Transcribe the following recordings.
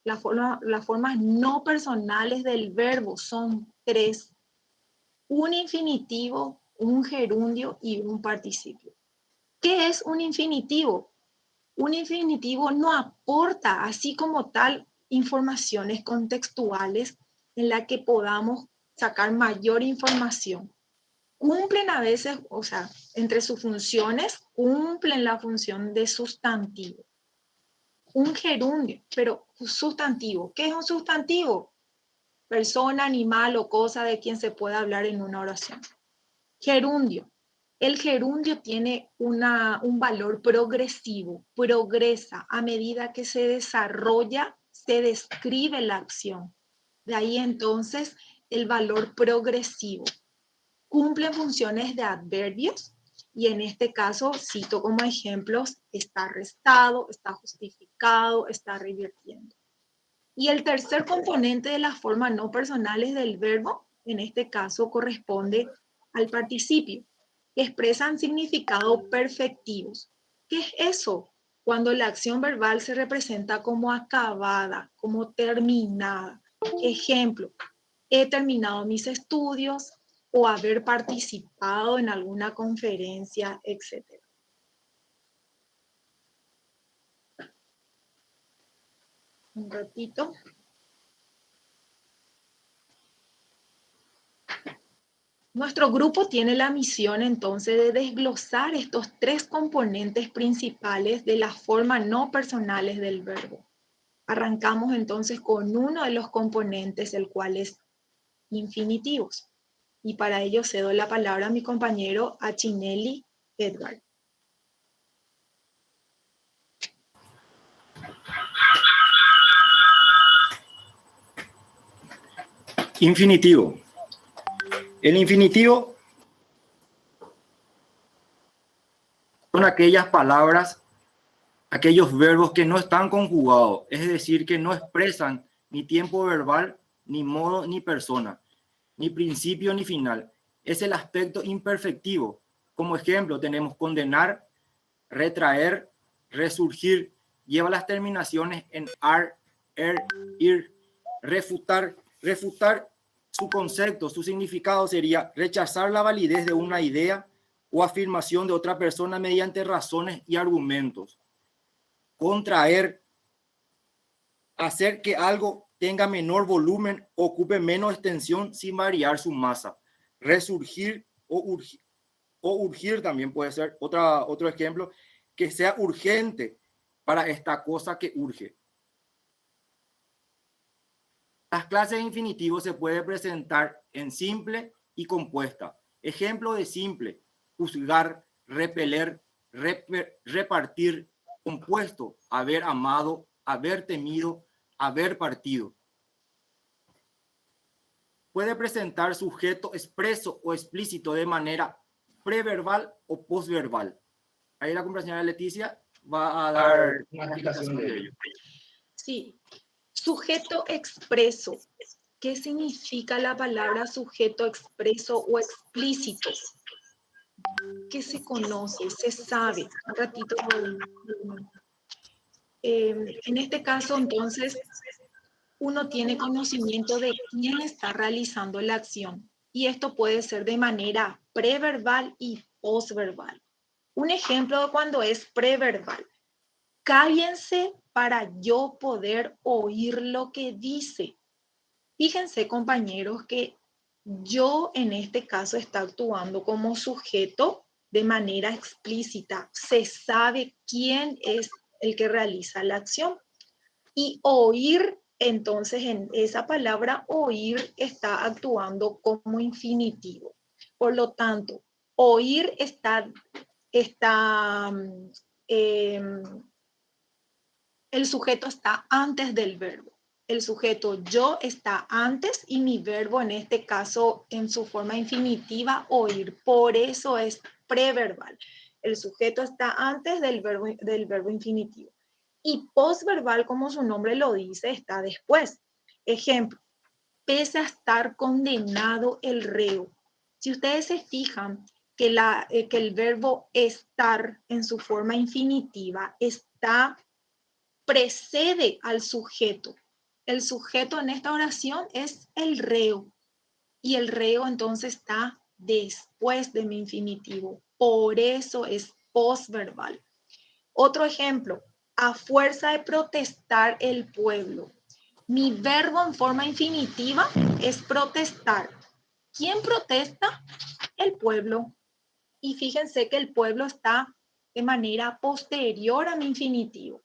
las formas no personales del verbo son 3. Un infinitivo, un gerundio y un participio. ¿Qué es un infinitivo? Un infinitivo no aporta así como tal informaciones contextuales en la que podamos sacar mayor información. Cumplen a veces, o sea, entre sus funciones, cumplen la función de sustantivo. Un gerundio, pero sustantivo. ¿Qué es un sustantivo? Persona, animal o cosa de quien se pueda hablar en una oración. Gerundio. El gerundio tiene un valor progresivo, progresa a medida que se desarrolla, se describe la acción. De ahí entonces el valor progresivo. Cumple funciones de adverbios y en este caso cito como ejemplos está restado, está justificado, está revirtiendo. Y el tercer componente de las formas no personales del verbo, en este caso corresponde al participio, que expresan significados perfectivos. ¿Qué es eso? Cuando la acción verbal se representa como acabada, como terminada. Ejemplo, he terminado mis estudios o haber participado en alguna conferencia, etc. Un ratito. Nuestro grupo tiene la misión entonces de desglosar estos 3 componentes principales de las formas no personales del verbo. Arrancamos entonces con uno de los componentes, el cual es infinitivos. Y para ello cedo la palabra a mi compañero Achinelli Edgar. Infinitivo. El infinitivo son aquellas palabras, aquellos verbos que no están conjugados, es decir, que no expresan ni tiempo verbal, ni modo, ni persona, ni principio, ni final. Es el aspecto imperfectivo. Como ejemplo tenemos condenar, retraer, resurgir. Lleva las terminaciones en ar, ir. Refutar. Refutar, su concepto, su significado sería rechazar la validez de una idea o afirmación de otra persona mediante razones y argumentos. Contraer, hacer que algo tenga menor volumen, ocupe menos extensión sin variar su masa. Resurgir o urgir también puede ser otro ejemplo, que sea urgente para esta cosa que urge. Las clases de infinitivos se pueden presentar en simple y compuesta. Ejemplo de simple: juzgar, repeler, repartir. Compuesto: haber amado, haber temido, haber partido. Puede presentar sujeto expreso o explícito de manera preverbal o postverbal. Ahí la compañera Leticia va a dar una explicación de ello. Sí, sujeto expreso. ¿Qué significa la palabra sujeto expreso o explícito? ¿Qué se conoce? Se sabe. Un ratito. En este caso, entonces, uno tiene conocimiento de quién está realizando la acción. Y esto puede ser de manera preverbal y postverbal. Un ejemplo de cuando es preverbal. Cállense para yo poder oír lo que dice. Fíjense, compañeros, que yo en este caso está actuando como sujeto de manera explícita. Se sabe quién es el que realiza la acción. Y oír, entonces, en esa palabra oír está actuando como infinitivo. Por lo tanto, oír el sujeto está antes del verbo. El sujeto yo está antes y mi verbo en este caso en su forma infinitiva oír. Por eso es preverbal. El sujeto está antes del verbo infinitivo. Y postverbal, como su nombre lo dice, está después. Ejemplo, pese a estar condenado el reo. Si ustedes se fijan que el verbo estar en su forma infinitiva precede al sujeto. el sujeto en esta oración es el reo. Y el reo entonces está después de mi infinitivo. Por eso es postverbal. Otro ejemplo, a fuerza de protestar el pueblo. Mi verbo en forma infinitiva es protestar. ¿Quién protesta? El pueblo. Y fíjense que el pueblo está de manera posterior a mi infinitivo.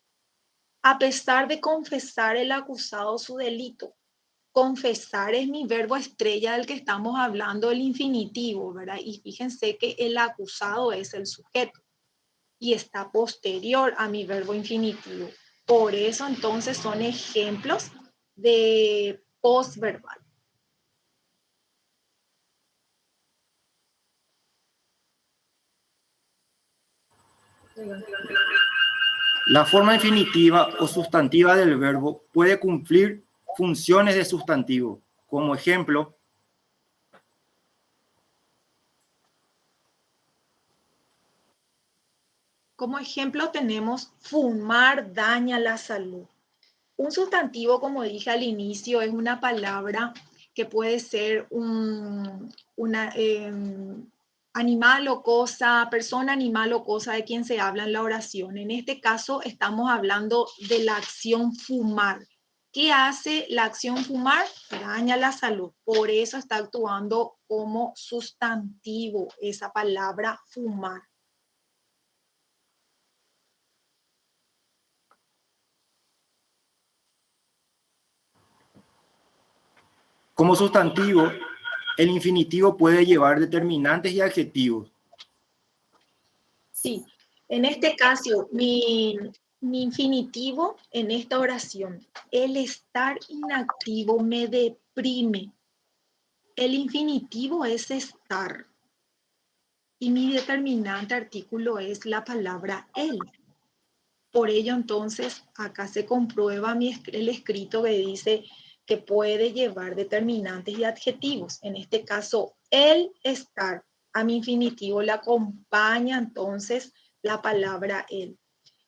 A pesar de confesar el acusado su delito. Confesar es mi verbo estrella del que estamos hablando, el infinitivo, ¿verdad? Y fíjense que el acusado es el sujeto y está posterior a mi verbo infinitivo. Por eso entonces son ejemplos de postverbal. La forma infinitiva o sustantiva del verbo puede cumplir funciones de sustantivo. Como ejemplo, como ejemplo tenemos fumar daña la salud. Un sustantivo, como dije al inicio, es una palabra que puede ser animal o cosa, persona, animal o cosa de quien se habla en la oración. En este caso estamos hablando de la acción fumar. ¿Qué hace la acción fumar? Daña la salud. Por eso está actuando como sustantivo esa palabra fumar. como sustantivo, el infinitivo puede llevar determinantes y adjetivos. Sí, en este caso, mi infinitivo en esta oración, el estar inactivo me deprime. El infinitivo es estar y mi determinante artículo es la palabra el. Por ello, entonces, acá se comprueba el escrito que dice que puede llevar determinantes y adjetivos. En este caso, el estar. A mi infinitivo le acompaña entonces la palabra el.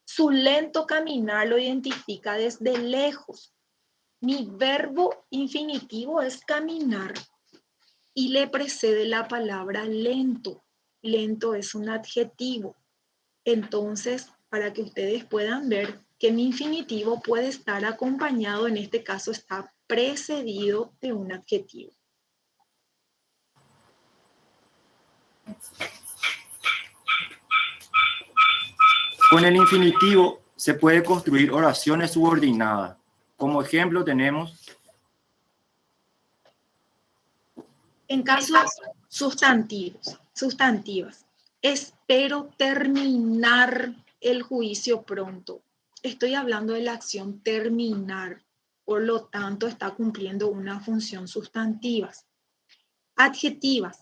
Su lento caminar lo identifica desde lejos. Mi verbo infinitivo es caminar y le precede la palabra lento. Lento es un adjetivo. Entonces, para que ustedes puedan ver que mi infinitivo puede estar acompañado, en este caso está precedido de un adjetivo. Con el infinitivo se puede construir oraciones subordinadas. Como ejemplo tenemos... En casos sustantivas, espero terminar el juicio pronto. Estoy hablando de la acción terminar, por lo tanto está cumpliendo una función sustantiva. Adjetivas,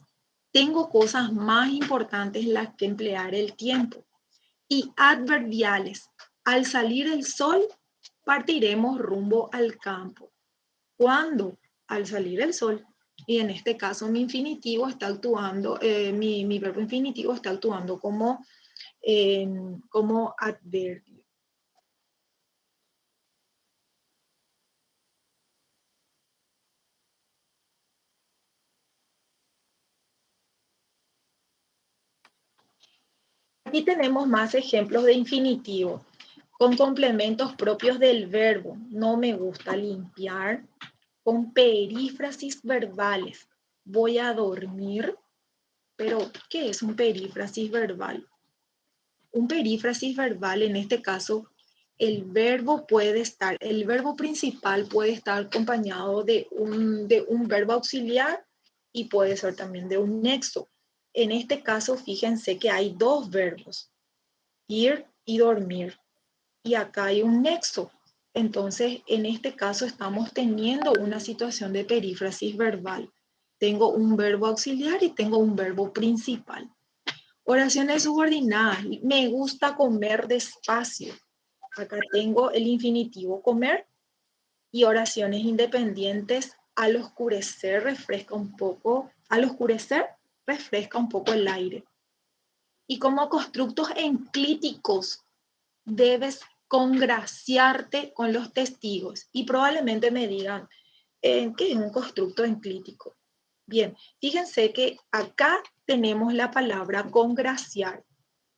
tengo cosas más importantes en las que emplear el tiempo. Y adverbiales, al salir el sol, partiremos rumbo al campo. ¿Cuándo? Al salir el sol. Y en este caso mi infinitivo está actuando, mi verbo infinitivo está actuando como adverbio. Aquí tenemos más ejemplos de infinitivo con complementos propios del verbo. No me gusta limpiar. Con perífrasis verbales. Voy a dormir. Pero, ¿qué es un perífrasis verbal? Un perífrasis verbal, en este caso, el verbo principal puede estar acompañado de un verbo auxiliar y puede ser también de un nexo. En este caso, fíjense que hay dos verbos, ir y dormir. Y acá hay un nexo. Entonces, en este caso estamos teniendo una situación de perífrasis verbal. Tengo un verbo auxiliar y tengo un verbo principal. Oraciones subordinadas. Me gusta comer despacio. Acá tengo el infinitivo comer y oraciones independientes. Al oscurecer refresca un poco. Al oscurecer refresca un poco el aire. Y como constructos enclíticos, debes congraciarte con los testigos. Y probablemente me digan, ¿qué es un constructo enclítico? Bien, fíjense que acá tenemos la palabra congraciar.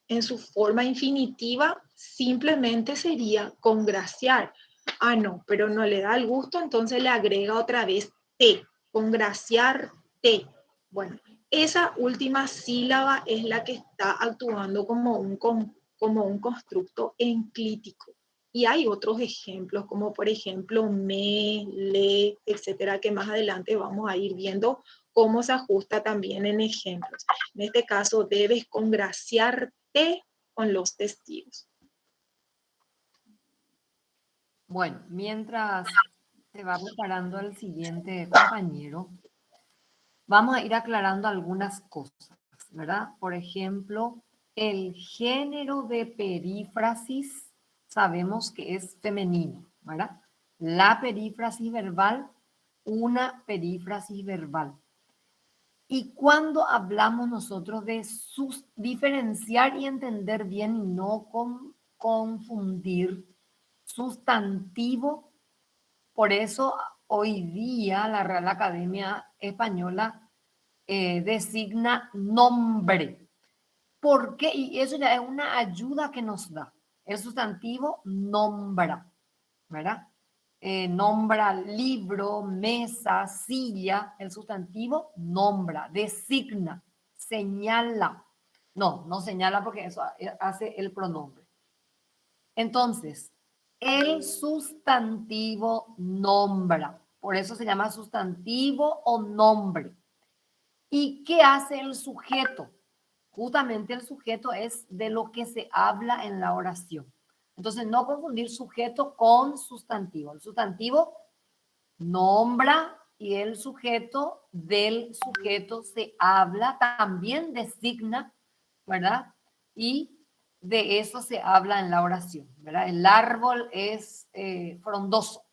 En su forma infinitiva simplemente sería congraciar. Ah, no, pero no le da el gusto, entonces le agrega otra vez te, congraciarte. Bueno, esa última sílaba es la que está actuando como un constructo enclítico. Y hay otros ejemplos, como por ejemplo me, le, etcétera, que más adelante vamos a ir viendo cómo se ajusta también en ejemplos. En este caso, debes congraciarte con los testigos. Bueno, mientras se va preparando el siguiente compañero, vamos a ir aclarando algunas cosas, ¿verdad? Por ejemplo, el género de perífrasis sabemos que es femenino, ¿verdad? La perífrasis verbal, una perífrasis verbal. Y cuando hablamos nosotros de diferenciar y entender bien y no confundir sustantivo, por eso hoy día la Real Academia Española designa nombre. ¿Por qué? Y eso ya es una ayuda que nos da. El sustantivo nombra, ¿verdad? Nombra libro, mesa, silla. El sustantivo nombra, designa, señala. No, no señala porque eso hace el pronombre. Entonces, el sustantivo nombra. Por eso se llama sustantivo o nombre. ¿Y qué hace el sujeto? Justamente el sujeto es de lo que se habla en la oración. Entonces, no confundir sujeto con sustantivo. El sustantivo nombra y el sujeto del sujeto se habla, también designa, ¿verdad? Y de eso se habla en la oración, ¿verdad? El árbol es frondoso.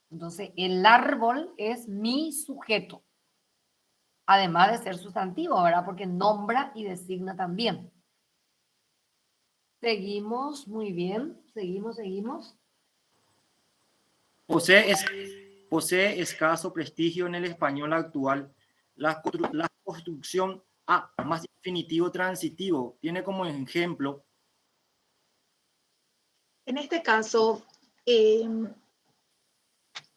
Entonces, el árbol es mi sujeto, además de ser sustantivo, ¿verdad? Porque nombra y designa también. Seguimos, muy bien. Seguimos. Posee escaso prestigio en el español actual la construcción a más infinitivo transitivo. Tiene como ejemplo. En este caso,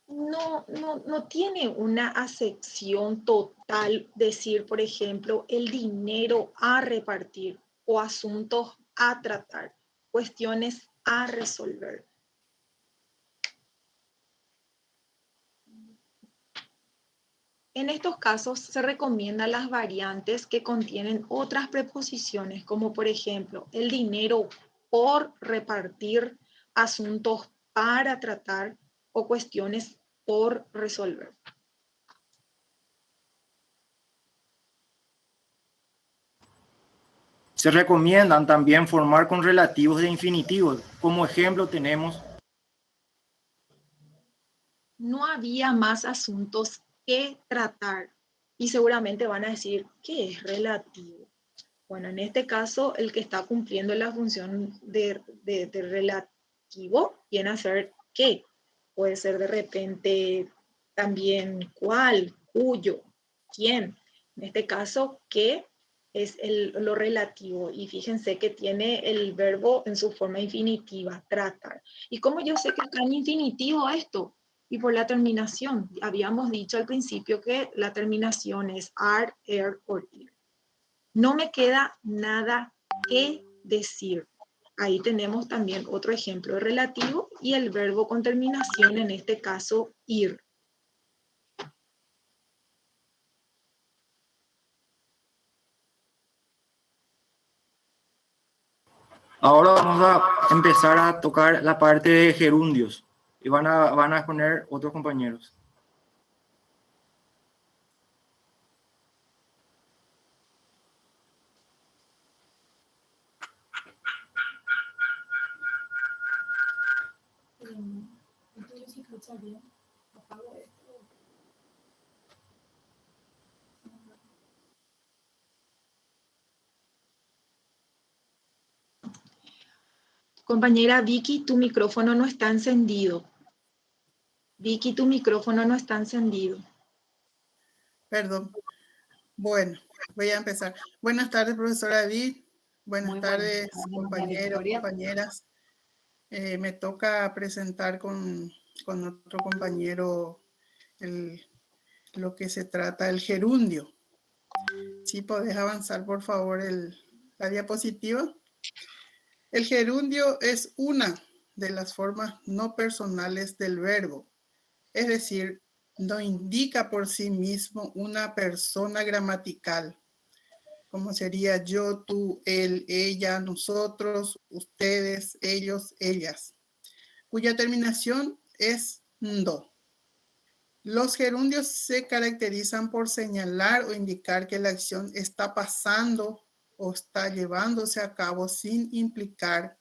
no tiene una acepción total decir, por ejemplo, el dinero a repartir o asuntos a tratar, cuestiones a resolver. En estos casos se recomiendan las variantes que contienen otras preposiciones, como por ejemplo el dinero por repartir, asuntos para tratar o cuestiones por resolver. Se recomiendan también formar con relativos de infinitivos. Como ejemplo tenemos: no había más asuntos que tratar. Y seguramente van a decir, ¿qué es relativo? Bueno, en este caso, el que está cumpliendo la función de relativo viene a ser qué. Puede ser de repente también cuál, cuyo, quién. En este caso, qué es lo relativo. Y fíjense que tiene el verbo en su forma infinitiva, tratar. ¿Y cómo yo sé que está en infinitivo esto? Y por la terminación. Habíamos dicho al principio que la terminación es ar, er o ir. No me queda nada que decir. Ahí tenemos también otro ejemplo relativo y el verbo con terminación, en este caso, ir. Ahora vamos a empezar a tocar la parte de gerundios y van a exponer otros compañeros. Compañera Vicky, tu micrófono no está encendido. Vicky, tu micrófono no está encendido. Perdón. Bueno, voy a empezar. Buenas tardes, profesora David. Buenas tardes, compañeros, compañeras. Me toca presentar con otro compañero lo que se trata del gerundio. Si podés avanzar, por favor, la diapositiva. El gerundio es una de las formas no personales del verbo, es decir, no indica por sí mismo una persona gramatical, como sería yo, tú, él, ella, nosotros, ustedes, ellos, ellas, cuya terminación es ndo. Los gerundios se caracterizan por señalar o indicar que la acción está pasando o está llevándose a cabo sin implicar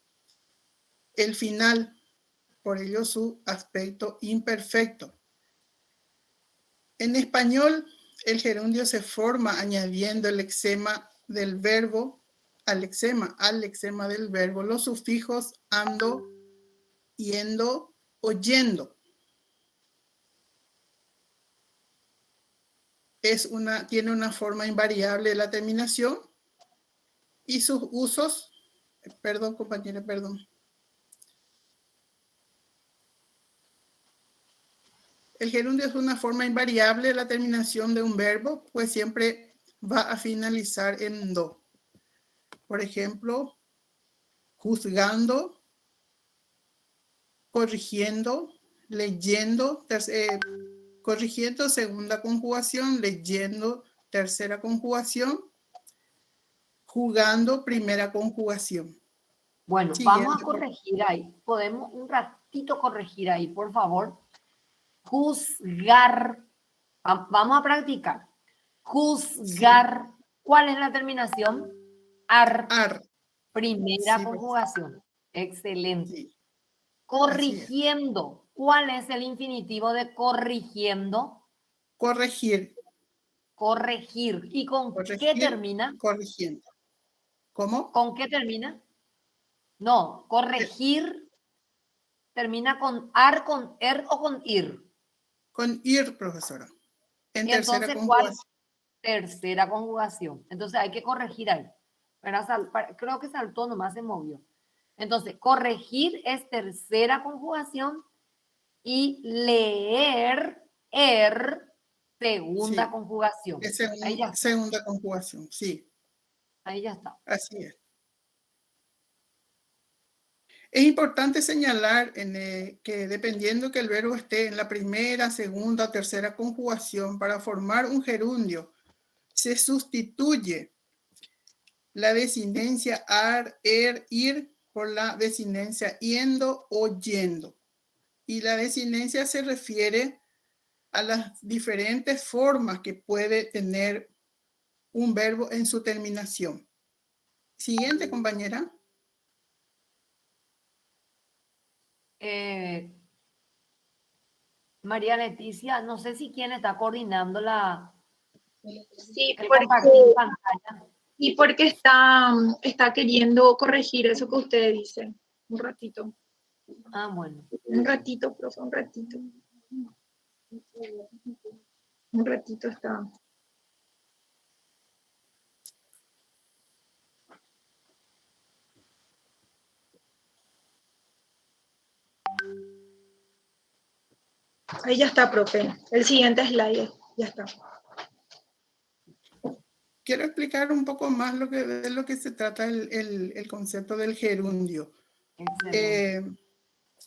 el final, por ello su aspecto imperfecto. En español, el gerundio se forma añadiendo el lexema del verbo al lexema del verbo los sufijos ando, yendo o yendo. Tiene una forma invariable de la terminación y sus usos, perdón compañera, perdón. El gerundio es una forma invariable de la terminación de un verbo, pues siempre va a finalizar en do. Por ejemplo, juzgando, corrigiendo, leyendo, corrigiendo segunda conjugación, leyendo tercera conjugación, jugando primera conjugación. Bueno, vamos a corregir ahí. Podemos un ratito corregir ahí, por favor. Juzgar. Vamos a practicar. Juzgar. Sí. ¿Cuál es la terminación? Ar. Primera sí, conjugación. Excelente. Sí. Corrigiendo. ¿Cuál es el infinitivo de corrigiendo? Corregir. Corregir. ¿Y con qué termina? Corrigiendo. ¿Cómo? ¿Con qué termina? No, corregir termina con ar, con er o con ir. Con ir, profesora. En tercera conjugación. Tercera conjugación. Entonces hay que corregir ahí. Creo que saltó, nomás se movió. Entonces, corregir es tercera conjugación y leer, segunda conjugación. Es segunda conjugación, sí. Ahí ya está. Así es. Es importante señalar que dependiendo que el verbo esté en la primera, segunda o tercera conjugación, para formar un gerundio, se sustituye la desinencia ar, er, ir por la desinencia yendo o yendo. Y la desinencia se refiere a las diferentes formas que puede tener un verbo en su terminación. Siguiente, compañera. María Leticia, no sé si quién está coordinando sí, porque está queriendo corregir eso que usted dice. Un ratito. Ah, bueno. Un ratito, profe, un ratito. Un ratito está. Ahí ya está, profe. El siguiente slide. Ya está. Quiero explicar un poco más de lo que se trata el concepto del gerundio.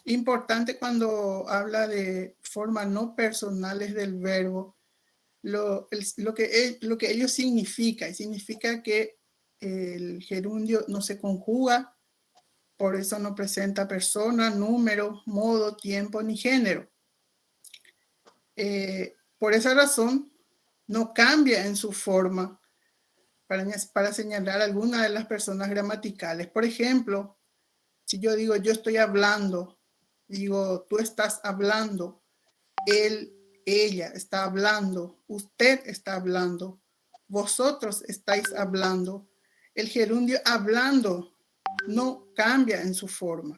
Importante cuando habla de formas no personales del verbo, lo que ello significa. Y significa que el gerundio no se conjuga, por eso no presenta persona, número, modo, tiempo ni género. Por esa razón, no cambia en su forma para señalar alguna de las personas gramaticales. Por ejemplo, si yo digo yo estoy hablando, digo tú estás hablando, él, ella está hablando, usted está hablando, vosotros estáis hablando. El gerundio hablando no cambia en su forma.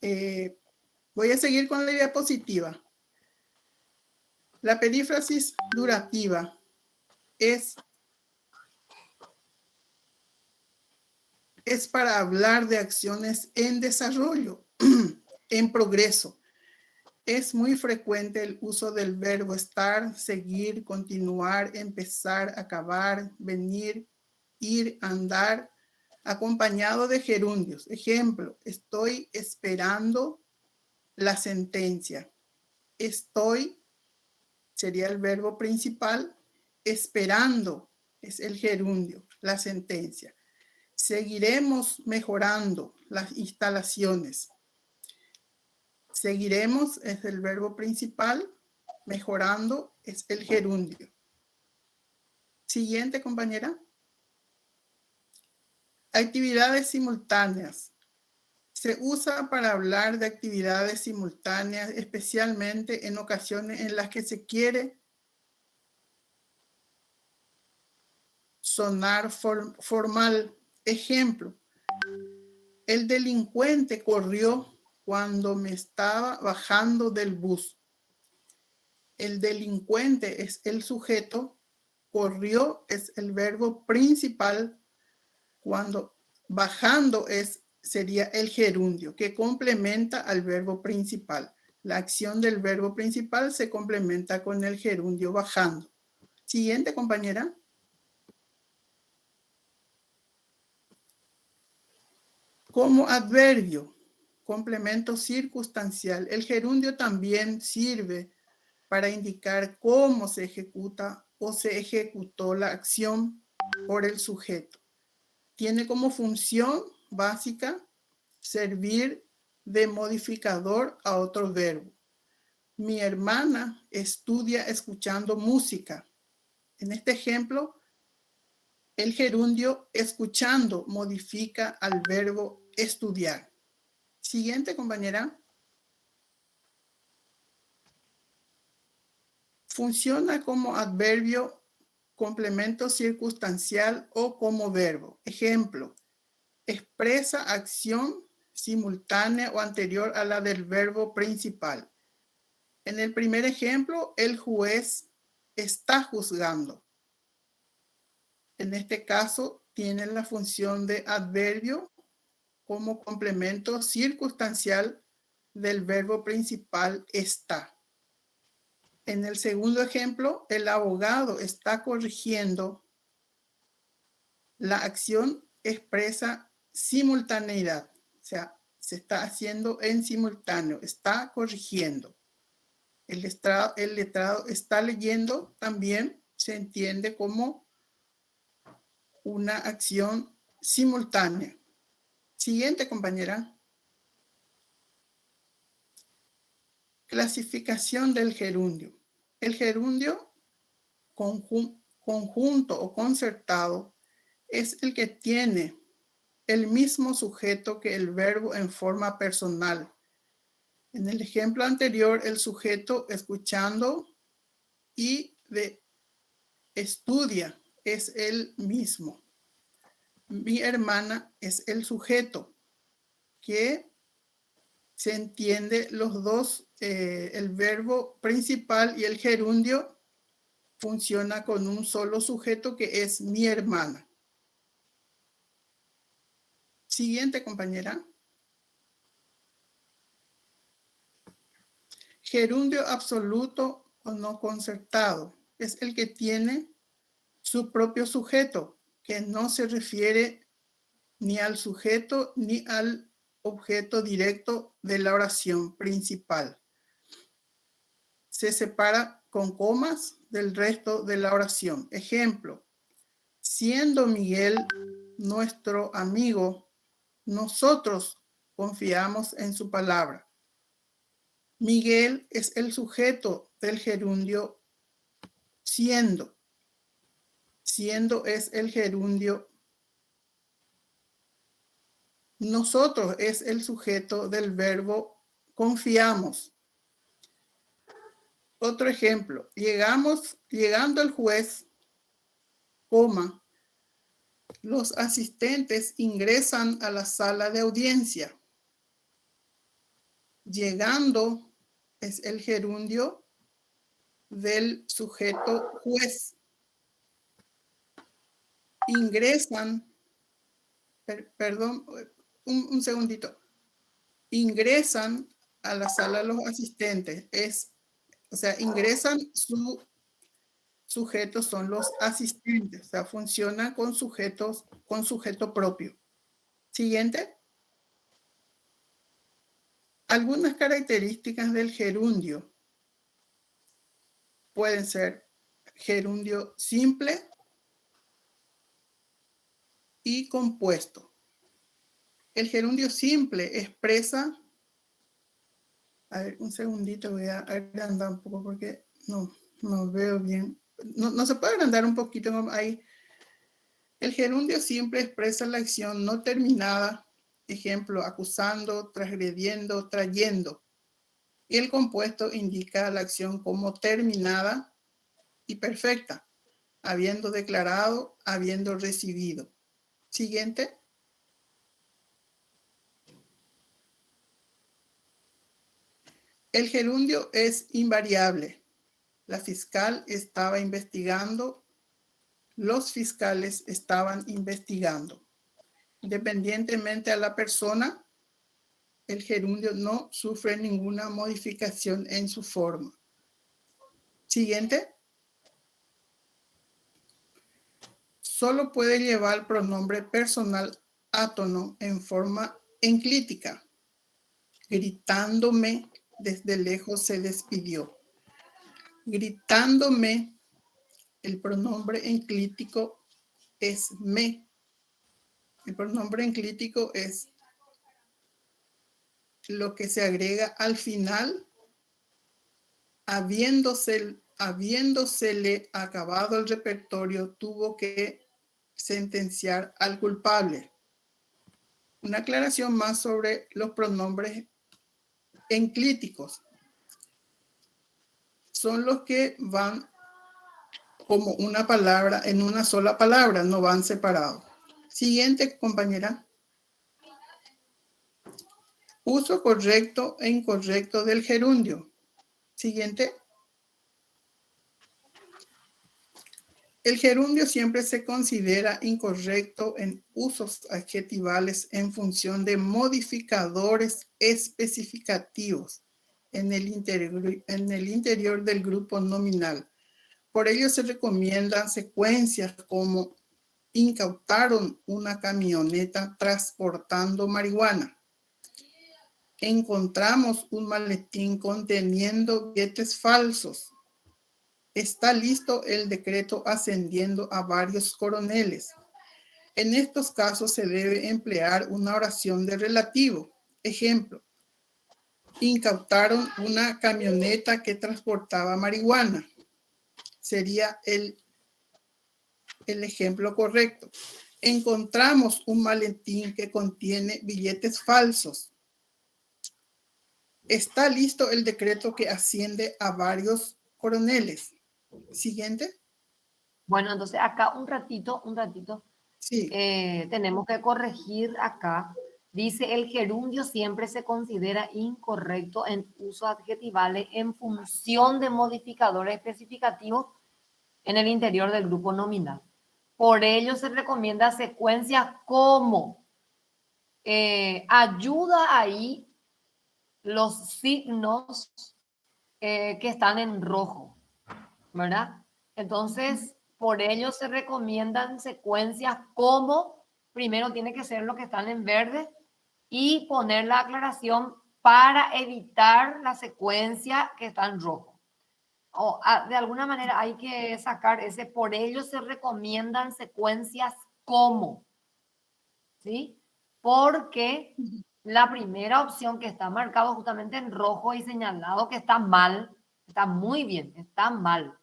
Voy a seguir con la diapositiva. La perífrasis durativa es para hablar de acciones en desarrollo, en progreso. Es muy frecuente el uso del verbo estar, seguir, continuar, empezar, acabar, venir, ir, andar, acompañado de gerundios. Ejemplo, estoy esperando la sentencia. Estoy sería el verbo principal. Esperando es el gerundio, la sentencia. Seguiremos mejorando las instalaciones. Seguiremos es el verbo principal. Mejorando es el gerundio. Siguiente, compañera. Actividades simultáneas. Se usa para hablar de actividades simultáneas, especialmente en ocasiones en las que se quiere sonar formal. Ejemplo, el delincuente corrió cuando me estaba bajando del bus. El delincuente es el sujeto, corrió es el verbo principal, cuando bajando sería el gerundio que complementa al verbo principal. La acción del verbo principal se complementa con el gerundio bajando. Siguiente, compañera. Como adverbio, complemento circunstancial, el gerundio también sirve para indicar cómo se ejecuta o se ejecutó la acción por el sujeto. Tiene como función básica servir de modificador a otro verbo. Mi hermana estudia escuchando música. En este ejemplo, el gerundio escuchando modifica al verbo estudiar. Siguiente, compañera. Funciona como adverbio, complemento circunstancial o como verbo. Ejemplo, expresa acción simultánea o anterior a la del verbo principal. En el primer ejemplo, el juez está juzgando. En este caso, tiene la función de adverbio como complemento circunstancial del verbo principal está. En el segundo ejemplo, el abogado está corrigiendo. La acción expresa simultaneidad, o sea, se está haciendo en simultáneo, está corrigiendo. El letrado está leyendo, también se entiende como una acción simultánea. Siguiente, compañera. Clasificación del gerundio. El gerundio conjunto o concertado es el que tiene el mismo sujeto que el verbo en forma personal. En el ejemplo anterior, el sujeto escuchando y de estudia es el mismo. Mi hermana es el sujeto que se entiende los dos, el verbo principal y el gerundio funciona con un solo sujeto que es mi hermana. Siguiente, compañera. Gerundio absoluto o no concertado es el que tiene su propio sujeto, que no se refiere ni al sujeto ni al objeto directo de la oración principal. Se separa con comas del resto de la oración. Ejemplo, siendo Miguel nuestro amigo, nosotros confiamos en su palabra. Miguel es el sujeto del gerundio siendo. Siendo es el gerundio. Nosotros es el sujeto del verbo confiamos. Otro ejemplo, llegando el juez, coma, Los asistentes ingresan a la sala de audiencia. Llegando es el gerundio del sujeto juez. Ingresan, perdón, un segundito. Ingresan a la sala los asistentes. O sea, ingresan su sujetos son los asistentes, o sea, funcionan con sujeto propio. Siguiente. Algunas características del gerundio pueden ser gerundio simple y compuesto. El gerundio simple expresa, a ver, un segundito, voy a agrandar un poco porque no veo bien. No se puede agrandar un poquito ahí. El gerundio simple expresa la acción no terminada, ejemplo, acusando, transgrediendo, trayendo. Y el compuesto indica la acción como terminada y perfecta, habiendo declarado, habiendo recibido. Siguiente. El gerundio es invariable. La fiscal estaba investigando. Los fiscales estaban investigando. Independientemente a la persona, el gerundio no sufre ninguna modificación en su forma. Siguiente. Solo puede llevar pronombre personal átono en forma enclítica. Gritándome, desde lejos se despidió. Gritándome, el pronombre enclítico es me. El pronombre enclítico es lo que se agrega al final, habiéndosele acabado el repertorio, tuvo que sentenciar al culpable. Una aclaración más sobre los pronombres enclíticos. Son los que van como una palabra, en una sola palabra, no van separados. Siguiente, compañera. Uso correcto e incorrecto del gerundio. Siguiente. El gerundio siempre se considera incorrecto en usos adjetivales en función de modificadores especificativos en el interior del grupo nominal. Por ello se recomiendan secuencias como incautaron una camioneta transportando marihuana. Encontramos un maletín conteniendo billetes falsos. Está listo el decreto ascendiendo a varios coroneles. En estos casos se debe emplear una oración de relativo. Ejemplo, incautaron una camioneta que transportaba marihuana. Sería el ejemplo correcto. Encontramos un maletín que contiene billetes falsos. Está listo el decreto que asciende a varios coroneles. Siguiente. Bueno, entonces acá un ratito. Sí. Tenemos que corregir acá. Dice, el gerundio siempre se considera incorrecto en uso adjetivales en función de modificadores especificativos en el interior del grupo nominal. Por ello se recomienda secuencias como ayuda ahí los signos que están en rojo, ¿verdad? Entonces, por ello se recomiendan secuencias como, primero tiene que ser lo que están en verde y poner la aclaración para evitar la secuencia que está en rojo. O de alguna manera hay que sacar ese, por ello se recomiendan secuencias como, ¿sí? Porque la primera opción que está marcado justamente en rojo y señalado que está mal, está muy bien, está mal.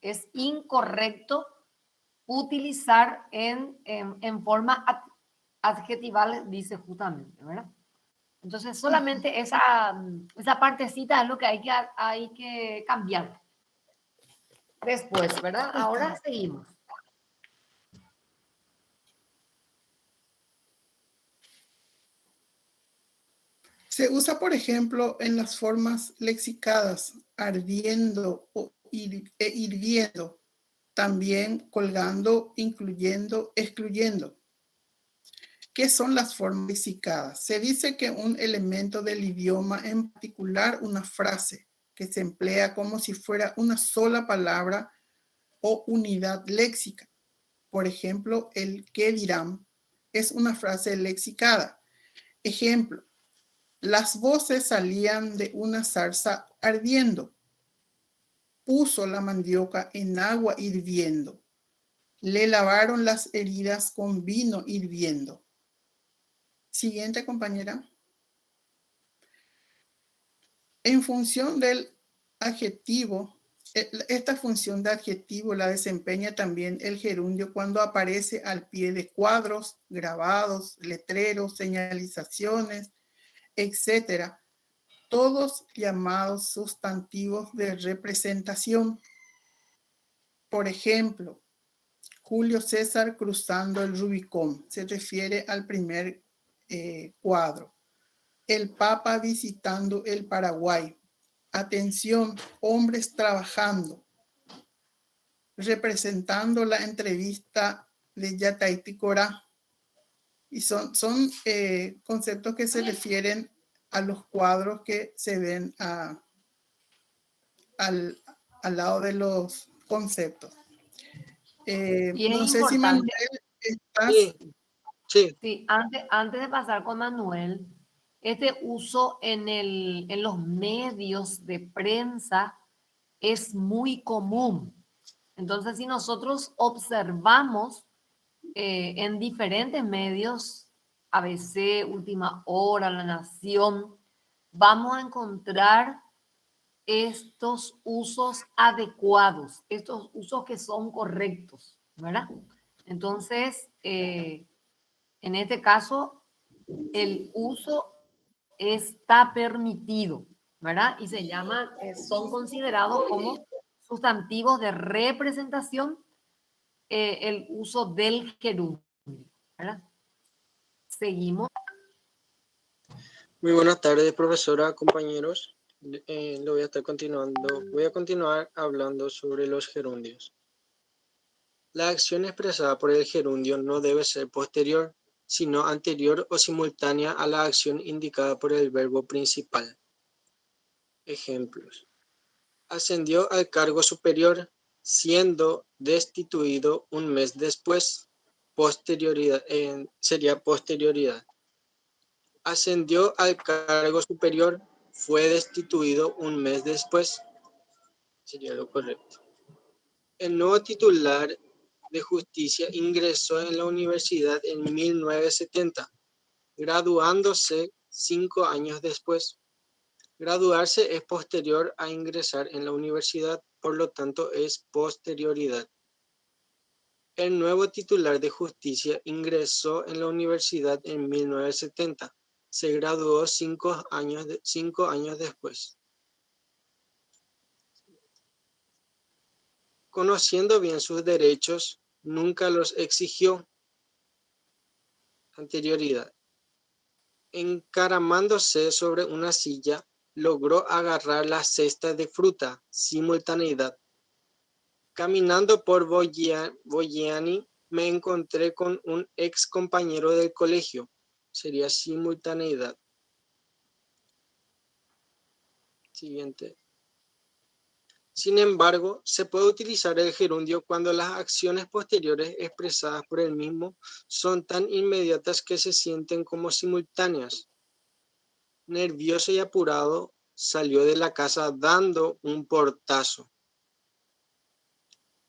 Es incorrecto utilizar en forma adjetival, dice justamente, ¿verdad? Entonces, solamente esa partecita es lo que hay que cambiar. Después, ¿verdad? Ahora seguimos. Se usa, por ejemplo, en las formas lexicadas, ardiendo e hirviendo, también colgando, incluyendo, excluyendo. ¿Qué son las formas lexicadas? Se dice que un elemento del idioma, en particular una frase, que se emplea como si fuera una sola palabra o unidad léxica. Por ejemplo, el ¿qué dirán? Es una frase lexicada. Ejemplo, las voces salían de una zarza ardiendo. Puso la mandioca en agua hirviendo. Le lavaron las heridas con vino hirviendo. Siguiente, compañera. En función del adjetivo, esta función de adjetivo la desempeña también el gerundio cuando aparece al pie de cuadros, grabados, letreros, señalizaciones, etcétera, todos llamados sustantivos de representación. Por ejemplo, Julio César cruzando el Rubicón, se refiere al primer cuadro. El Papa visitando el Paraguay. Atención, hombres trabajando. Representando la entrevista de Yataiti Corá. Y son conceptos que se refieren a los cuadros que se ven al lado de los conceptos. Y es no sé importante, si Manuel estás... Sí, antes de pasar con Manuel, este uso en los medios de prensa es muy común. Entonces, si nosotros observamos en diferentes medios, ABC, Última Hora, La Nación, vamos a encontrar estos usos adecuados, estos usos que son correctos, ¿verdad? Entonces, en este caso, el uso está permitido, ¿verdad? Y se llaman, son considerados como sustantivos de representación el uso del gerundio, ¿verdad? Seguimos. Muy buenas tardes, profesora, compañeros. Lo voy a estar continuando. Voy a continuar hablando sobre los gerundios. La acción expresada por el gerundio no debe ser posterior, sino anterior o simultánea a la acción indicada por el verbo principal. Ejemplos. Ascendió al cargo superior, siendo destituido un mes después. Posterioridad, sería posterioridad. Ascendió al cargo superior, fue destituido un mes después. Sería lo correcto. El nuevo titular de justicia ingresó en la universidad en 1970, graduándose 5 años después. Graduarse es posterior a ingresar en la universidad, por lo tanto es posterioridad. El nuevo titular de justicia ingresó en la universidad en 1970. Se graduó 5 años después. Conociendo bien sus derechos, nunca los exigió. Anterioridad. Encaramándose sobre una silla, logró agarrar la cesta de fruta. Simultaneidad. Caminando por Bogliani, me encontré con un ex compañero del colegio. Sería simultaneidad. Siguiente. Sin embargo, se puede utilizar el gerundio cuando las acciones posteriores expresadas por el mismo son tan inmediatas que se sienten como simultáneas. Nervioso y apurado, salió de la casa dando un portazo.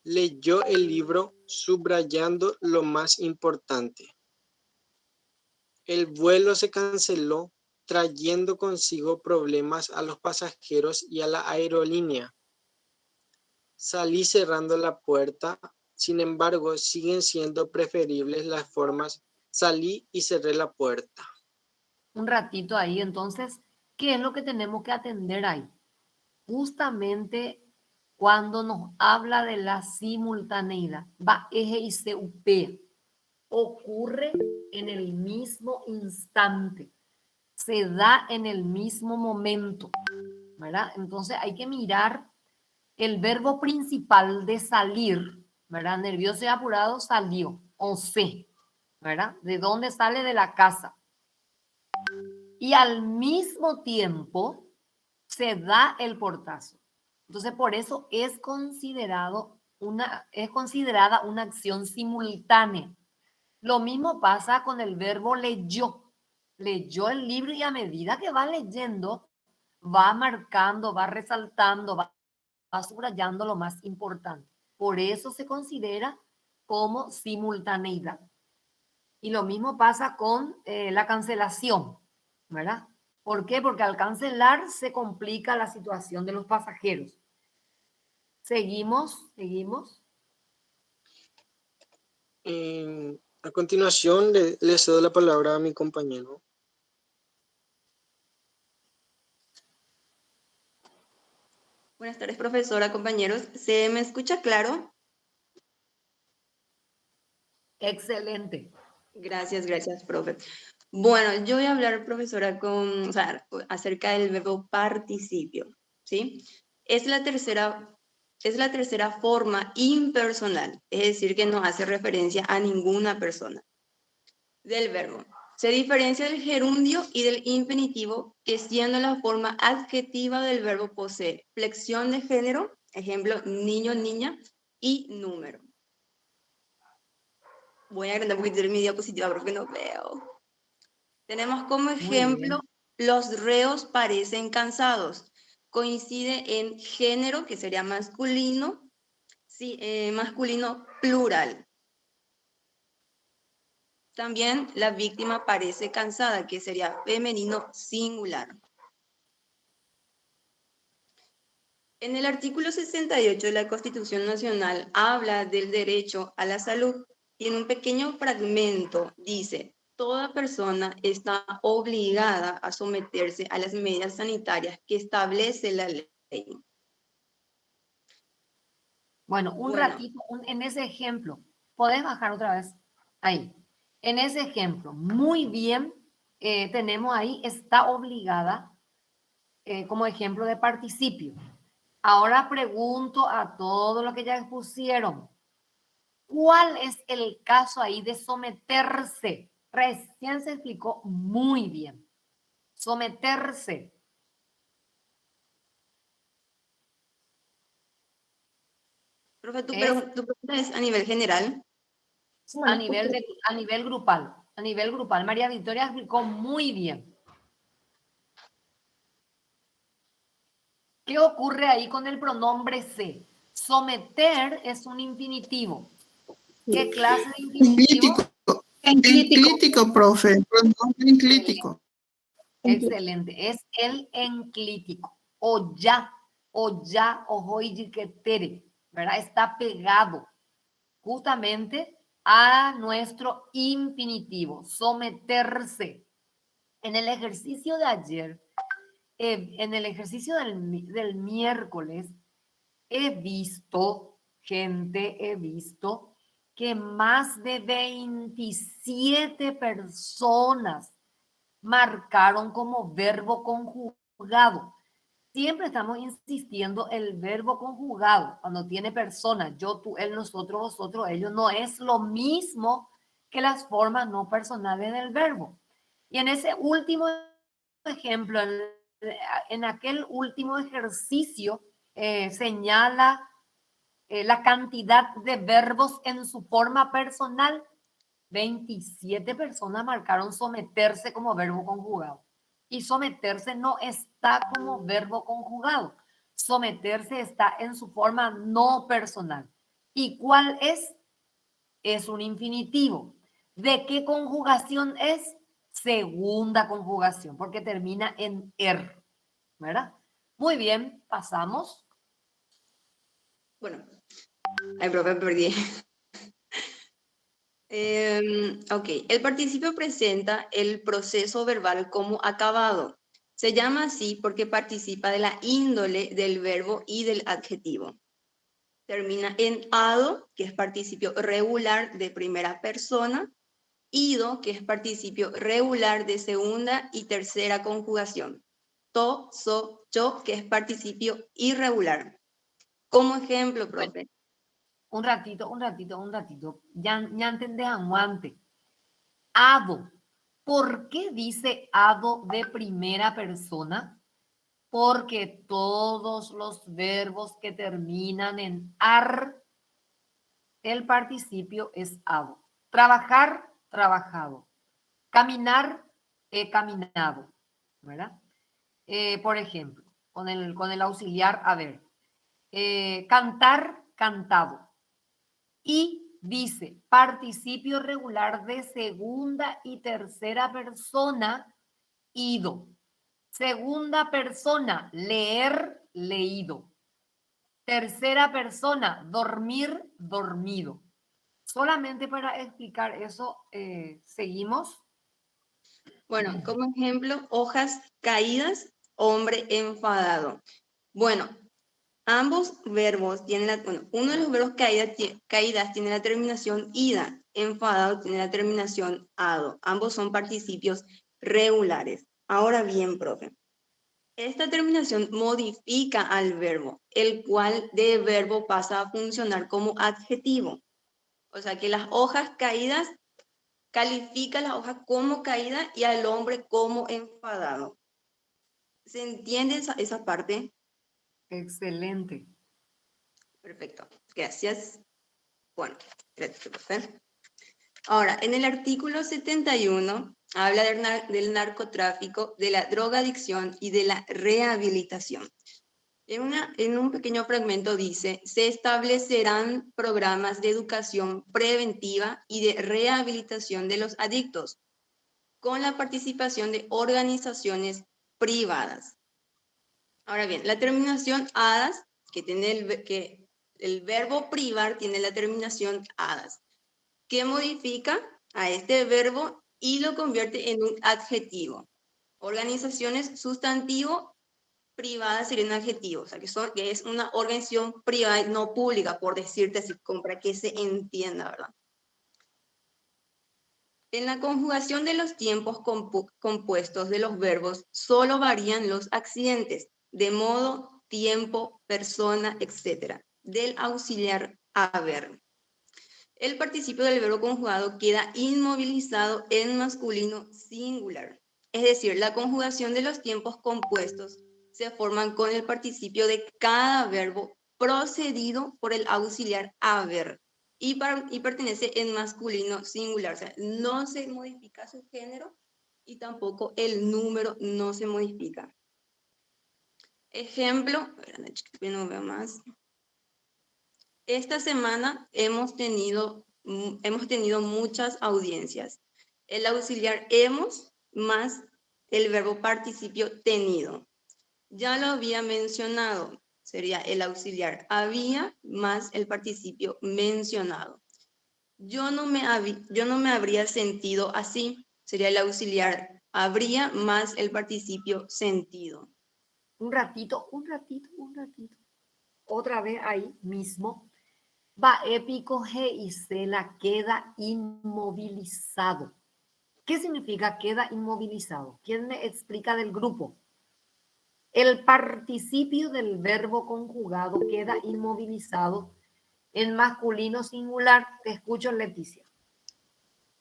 Leyó el libro subrayando lo más importante. El vuelo se canceló, trayendo consigo problemas a los pasajeros y a la aerolínea. Salí cerrando la puerta, sin embargo, siguen siendo preferibles las formas salí y cerré la puerta. Un ratito ahí, entonces, ¿qué es lo que tenemos que atender ahí? Justamente cuando nos habla de la simultaneidad, va eje y se upea, ocurre en el mismo instante. se da en el mismo momento, ¿verdad? Entonces hay que mirar el verbo principal de salir, ¿verdad? Nervioso y apurado, salió, o se, ¿verdad? ¿De dónde sale? De la casa. Y al mismo tiempo se da el portazo. Entonces, por eso es considerada una acción simultánea. Lo mismo pasa con el verbo leyó. Leyó el libro y a medida que va leyendo, va marcando, va resaltando, va subrayando lo más importante. Por eso se considera como simultaneidad. Y lo mismo pasa con la cancelación, ¿verdad? ¿Por qué? Porque al cancelar se complica la situación de los pasajeros. Seguimos. A continuación, le cedo la palabra a mi compañero. Buenas tardes, profesora, compañeros. ¿Se me escucha claro? Excelente. Gracias, profe. Bueno, yo voy a hablar, profesora, acerca del verbo participio, ¿sí? Es la tercera forma impersonal, es decir, que no hace referencia a ninguna persona del verbo. Se diferencia del gerundio y del infinitivo, que siendo la forma adjetiva del verbo posee flexión de género, ejemplo, niño, niña, y número. Voy a agrandar un poquito mi diapositiva porque no veo. Tenemos como ejemplo, los reos parecen cansados. Coincide en género, que sería masculino, sí, masculino plural. También la víctima parece cansada, que sería femenino singular. En el artículo 68 de la Constitución Nacional habla del derecho a la salud y en un pequeño fragmento dice: toda persona está obligada a someterse a las medidas sanitarias que establece la ley. Bueno, ratito, en ese ejemplo, ¿podés bajar otra vez? Ahí. En ese ejemplo, muy bien, tenemos ahí, está obligada como ejemplo de participio. Ahora pregunto a todos los que ya expusieron, ¿cuál es el caso ahí de someterse? Recién se explicó muy bien. Someterse. Profe, tu pregunta es a nivel general. A nivel grupal. A nivel grupal. María Victoria explicó muy bien. ¿Qué ocurre ahí con el pronombre se? Someter es un infinitivo. ¿Qué clase de infinitivo? Enclítico, profe. Pronombre enclítico. Excelente. Es el enclítico. O ya, ojoijiquetere, ¿verdad? Está pegado justamente a nuestro infinitivo. Someterse. En el ejercicio de ayer, en el ejercicio del miércoles, he visto que más de 27 personas marcaron como verbo conjugado. Siempre estamos insistiendo el verbo conjugado cuando tiene personas, yo, tú, él, nosotros, vosotros, ellos, no es lo mismo que las formas no personales del verbo. Y en ese último ejemplo, en aquel último ejercicio, señala la cantidad de verbos en su forma personal. 27 personas marcaron someterse como verbo conjugado. Y someterse no está como verbo conjugado. Someterse está en su forma no personal. ¿Y cuál es? Es un infinitivo. ¿De qué conjugación es? Segunda conjugación, porque termina en er, ¿verdad? Muy bien, pasamos. Bueno, ay, profe, perdí. Ok, el participio presenta el proceso verbal como acabado. Se llama así porque participa de la índole del verbo y del adjetivo. Termina en ado, que es participio regular de primera persona, ido, que es participio regular de segunda y tercera conjugación. To, so, yo, que es participio irregular. Como ejemplo, profe. Un ratito. Ya entendés, aguante. Ado. ¿Por qué dice ado de primera persona? Porque todos los verbos que terminan en ar, el participio es ado. Trabajar, trabajado. Caminar, he caminado. ¿Verdad? Por ejemplo, con el auxiliar haber. Cantar, cantado. Y dice, participio regular de segunda y tercera persona, ido. Segunda persona, leer, leído. Tercera persona, dormir, dormido. Solamente para explicar eso, seguimos. Bueno, como ejemplo, hojas caídas, hombre enfadado. Bueno, ambos verbos tienen uno de los verbos caídas tiene la terminación ida, enfadado tiene la terminación ado. Ambos son participios regulares. Ahora bien, profe, esta terminación modifica al verbo, el cual de verbo pasa a funcionar como adjetivo. O sea que las hojas caídas califica a la hoja como caída y al hombre como enfadado. ¿Se entiende esa parte? Excelente. Perfecto, gracias. Bueno, gracias, profe. Ahora, en el artículo 71 habla del narcotráfico, de la drogadicción y de la rehabilitación. En un pequeño fragmento dice, se establecerán programas de educación preventiva y de rehabilitación de los adictos, con la participación de organizaciones privadas. Ahora bien, la terminación adas, que el verbo privar tiene la terminación adas, que modifica a este verbo y lo convierte en un adjetivo. Organizaciones sustantivo, privada sería un adjetivo, o sea, que es una organización privada, no pública, por decirte así, para que se entienda, ¿verdad? En la conjugación de los tiempos compuestos de los verbos solo varían los accidentes, de modo, tiempo, persona, etc., del auxiliar haber. El participio del verbo conjugado queda inmovilizado en masculino singular. Es decir, la conjugación de los tiempos compuestos se forman con el participio de cada verbo procedido por el auxiliar haber y pertenece en masculino singular. O sea, no se modifica su género y tampoco el número no se modifica. Ejemplo, no veo más. Esta semana hemos tenido muchas audiencias. El auxiliar hemos más el verbo participio tenido. Ya lo había mencionado, sería el auxiliar había más el participio mencionado. Yo no me habría sentido así, sería el auxiliar habría más el participio sentido. Un ratito. Otra vez ahí mismo. Va épico G y Cela queda inmovilizado. ¿Qué significa queda inmovilizado? ¿Quién me explica del grupo? El participio del verbo conjugado queda inmovilizado en masculino singular. Te escucho, Leticia.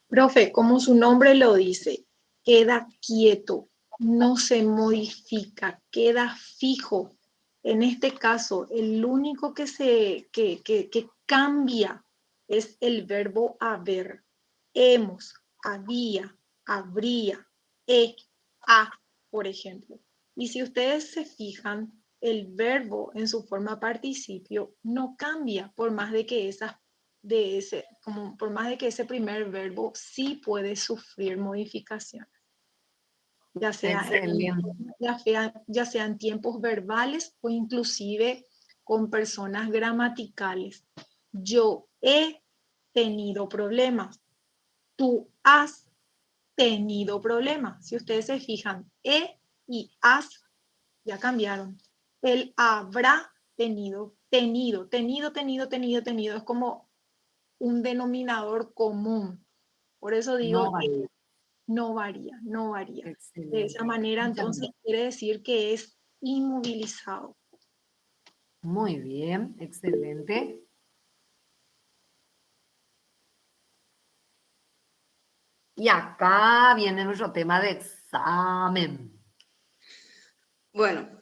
Profe, como su nombre lo dice, queda quieto, no se modifica, queda fijo. En este caso, el único que cambia es el verbo haber. Hemos, había, habría, ha, por ejemplo. Y si ustedes se fijan, el verbo en su forma participio no cambia por más de que por más de que ese primer verbo sí puede sufrir modificaciones, ya sea en tiempos verbales o inclusive con personas gramaticales. Yo he tenido problemas. Tú has tenido problemas. Si ustedes se fijan, he y has ya cambiaron. Él habrá tenido. Es como un denominador común. Por eso digo No varía. que no varía, no varía. Excelente. De esa manera, Muchas entonces, gracias. quiere decir que es inmovilizado. Muy bien, excelente. Y acá viene nuestro tema de examen. Bueno,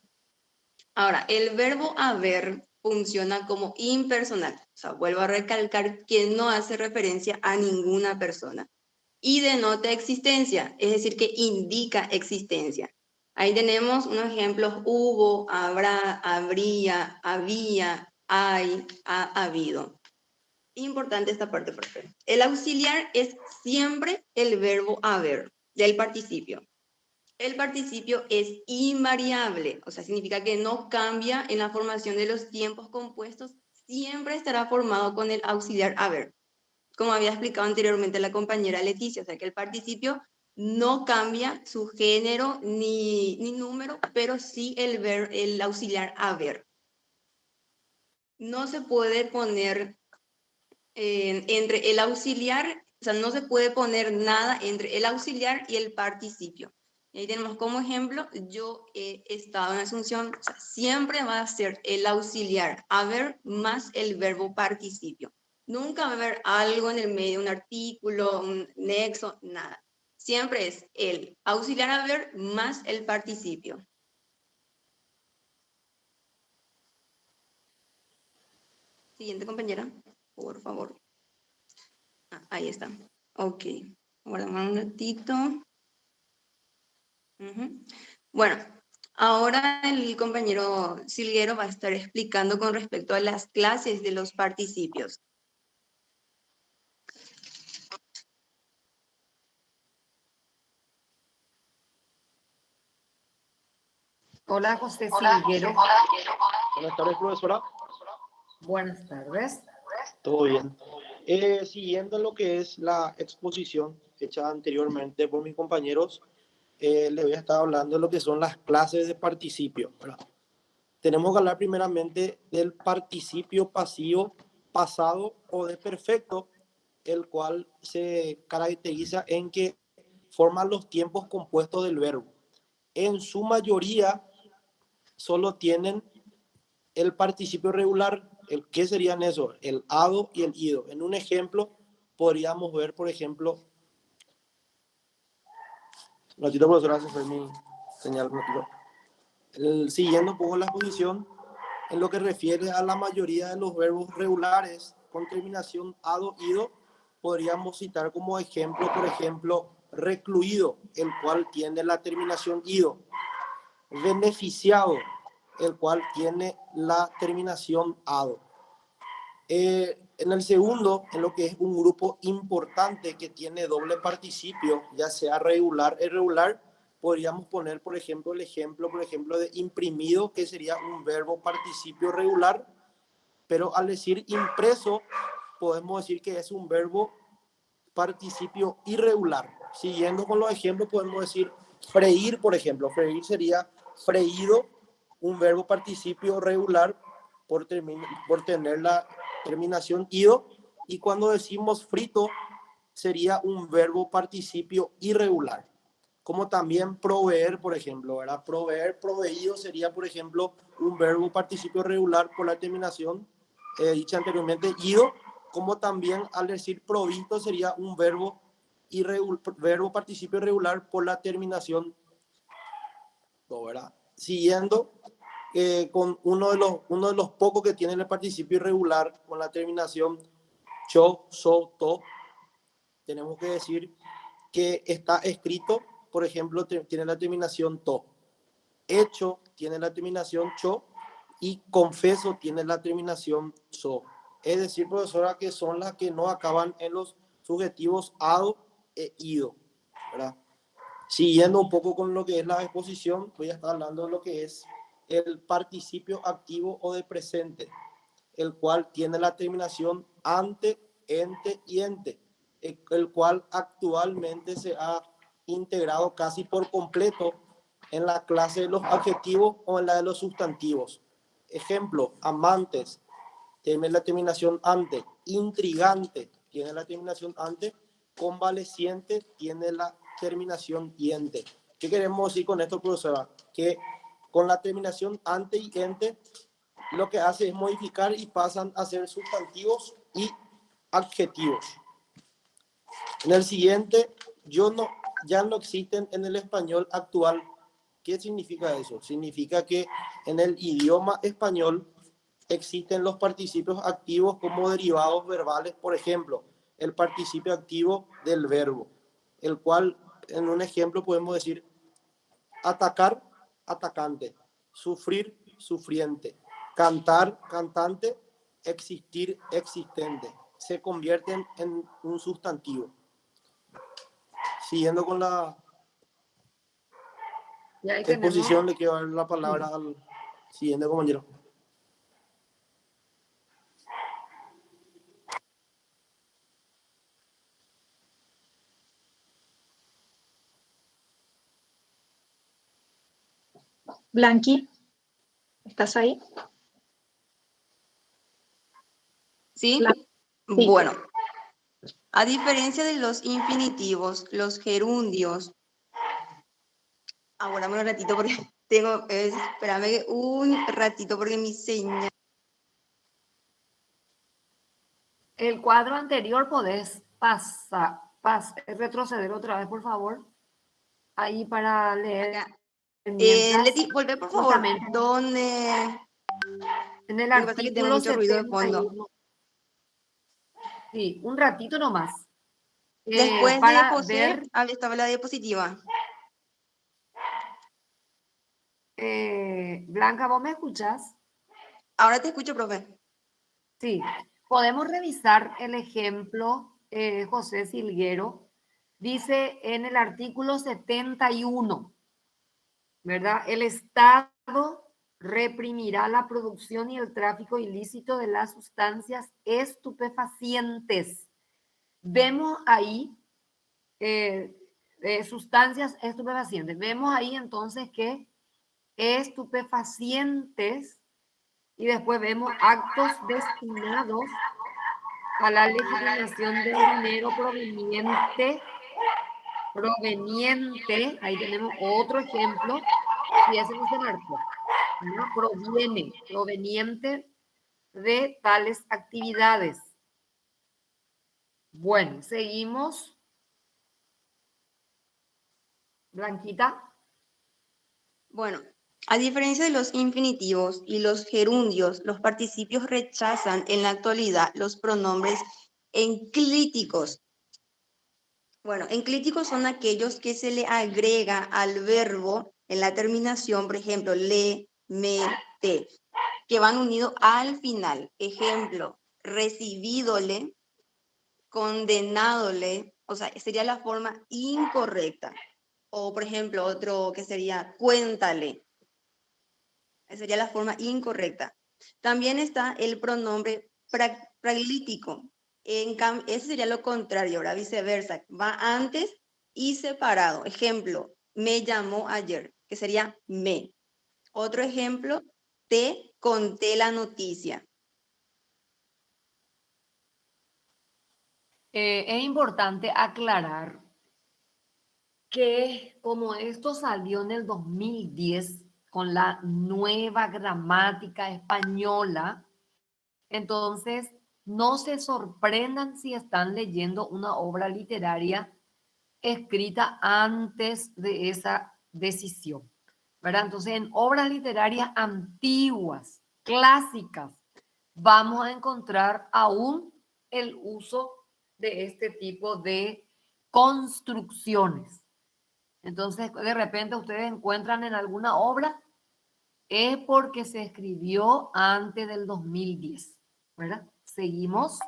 ahora, el verbo haber funciona como impersonal. O sea, vuelvo a recalcar que no hace referencia a ninguna persona. Y denota existencia, es decir, que indica existencia. Ahí tenemos unos ejemplos: hubo, habrá, habría, había, hay, ha habido. Importante esta parte, profe. El auxiliar es siempre el verbo haber, del participio. El participio es invariable, o sea, significa que no cambia en la formación de los tiempos compuestos, siempre estará formado con el auxiliar haber, como había explicado anteriormente la compañera Leticia, o sea, que el participio no cambia su género ni número, pero sí el auxiliar haber. No se puede poner entre el auxiliar, o sea, no se puede poner nada entre el auxiliar y el participio. Y ahí tenemos como ejemplo: yo he estado en Asunción, o sea, siempre va a ser el auxiliar haber más el verbo participio. Nunca va a haber algo en el medio, un artículo, un nexo, nada. Siempre es el auxiliar haber más el participio. Siguiente compañera, por favor. Ahí está. Ok. Guardamos un ratito. Bueno, ahora el compañero Silguero va a estar explicando con respecto a las clases de los participios. Hola, José Silguero. Buenas tardes, profesora. Buenas tardes. Todo bien. Siguiendo lo que es la exposición hecha anteriormente por mis compañeros, le voy a estar hablando de lo que son las clases de participio, ¿verdad? Tenemos que hablar primeramente del participio pasivo, pasado o de perfecto, el cual se caracteriza en que forma los tiempos compuestos del verbo. En su mayoría solo tienen el participio regular. ¿Qué serían esos? El hado y el ido. En un ejemplo podríamos ver, por ejemplo, ratito, profesora, se fue mi señal. Siguiendo un poco la exposición, en lo que refiere a la mayoría de los verbos regulares con terminación hado, ido, podríamos citar como ejemplo, por ejemplo, recluido, el cual tiene la terminación ido. Beneficiado, el cual tiene la terminación ado. En el segundo, en lo que es un grupo importante que tiene doble participio, ya sea regular o irregular, podríamos poner, por ejemplo, el ejemplo, de imprimido, que sería un verbo participio regular, pero al decir impreso, podemos decir que es un verbo participio irregular. Siguiendo con los ejemplos, podemos decir freír, por ejemplo. Freír sería freído, un verbo participio regular por tener la terminación ido. Y cuando decimos frito, sería un verbo participio irregular. Como también proveer, por ejemplo, ¿verdad? Proveer, proveído sería, por ejemplo, un verbo participio regular por la terminación dicha anteriormente, ido. Como también al decir provisto sería un verbo participio irregular por la terminación, ¿verdad? Siguiendo con uno de los pocos que tiene el participio irregular con la terminación cho, so, to, tenemos que decir que está escrito, por ejemplo, tiene la terminación to. Hecho tiene la terminación cho y confeso tiene la terminación so. Es decir, profesora, que son las que no acaban en los subjetivos ado e ido, ¿verdad? Siguiendo un poco con lo que es la exposición, voy a estar hablando de lo que es el participio activo o de presente, el cual tiene la terminación ante, ente y ente, el cual actualmente se ha integrado casi por completo en la clase de los adjetivos o en la de los sustantivos. Ejemplo, amantes, tiene la terminación ante. Intrigante, tiene la terminación ante. convaleciente tiene la terminación iente. ¿Qué queremos decir con esto, profesora? Que con la terminación ante y ente, lo que hace es modificar y pasan a ser sustantivos y adjetivos. En el siguiente, ya no existen en el español actual. ¿Qué significa eso? Significa que en el idioma español existen los participios activos como derivados verbales, por ejemplo, el participio activo del verbo, el cual en un ejemplo podemos decir atacar, atacante, sufrir, sufriente, cantar, cantante, existir, existente. Se convierten en un sustantivo. Siguiendo con la exposición, le quiero dar la palabra al siguiente compañero. Blanqui, ¿estás ahí? ¿Sí? Sí. Bueno, a diferencia de los infinitivos, los gerundios, aguárdame un ratito porque espérame un ratito porque mi señal. El cuadro anterior podés retroceder otra vez, por favor. Ahí para leer. Leti, volvé por favor. ¿Dónde? En el Lo que pasa es que tengo artículo mucho ruido de fondo. 71. Sí, un ratito nomás. Después para de José, ver, estaba la diapositiva. Blanca, ¿vos me escuchás? Ahora te escucho, profe. Sí, podemos revisar el ejemplo, José Silguero. Dice en el artículo 71, ¿verdad? El Estado reprimirá la producción y el tráfico ilícito de las sustancias estupefacientes. Vemos ahí sustancias estupefacientes. Vemos ahí entonces que estupefacientes y después vemos actos destinados a la legitimación del dinero proveniente, ahí tenemos otro ejemplo, y ese no es el arco, ¿no? Proveniente de tales actividades. Bueno, seguimos. Blanquita. Bueno, a diferencia de los infinitivos y los gerundios, los participios rechazan en la actualidad los pronombres enclíticos. Bueno, enclíticos son aquellos que se le agrega al verbo en la terminación, por ejemplo, le, me, te, que van unidos al final. Ejemplo, recibidole, condenadole, o sea, sería la forma incorrecta. O, por ejemplo, otro que sería cuéntale. Sería la forma incorrecta. También está el pronombre praglítico. Ese sería lo contrario, ahora viceversa. Va antes y separado. Ejemplo, me llamó ayer, que sería me. Otro ejemplo, te conté la noticia. Es importante aclarar que como esto salió en el 2010 con la nueva gramática española, entonces no se sorprendan si están leyendo una obra literaria escrita antes de esa decisión, ¿verdad? Entonces en obras literarias antiguas, clásicas, vamos a encontrar aún el uso de este tipo de construcciones. Entonces, de repente ustedes encuentran en alguna obra, es porque se escribió antes del 2010, ¿verdad? Seguimos.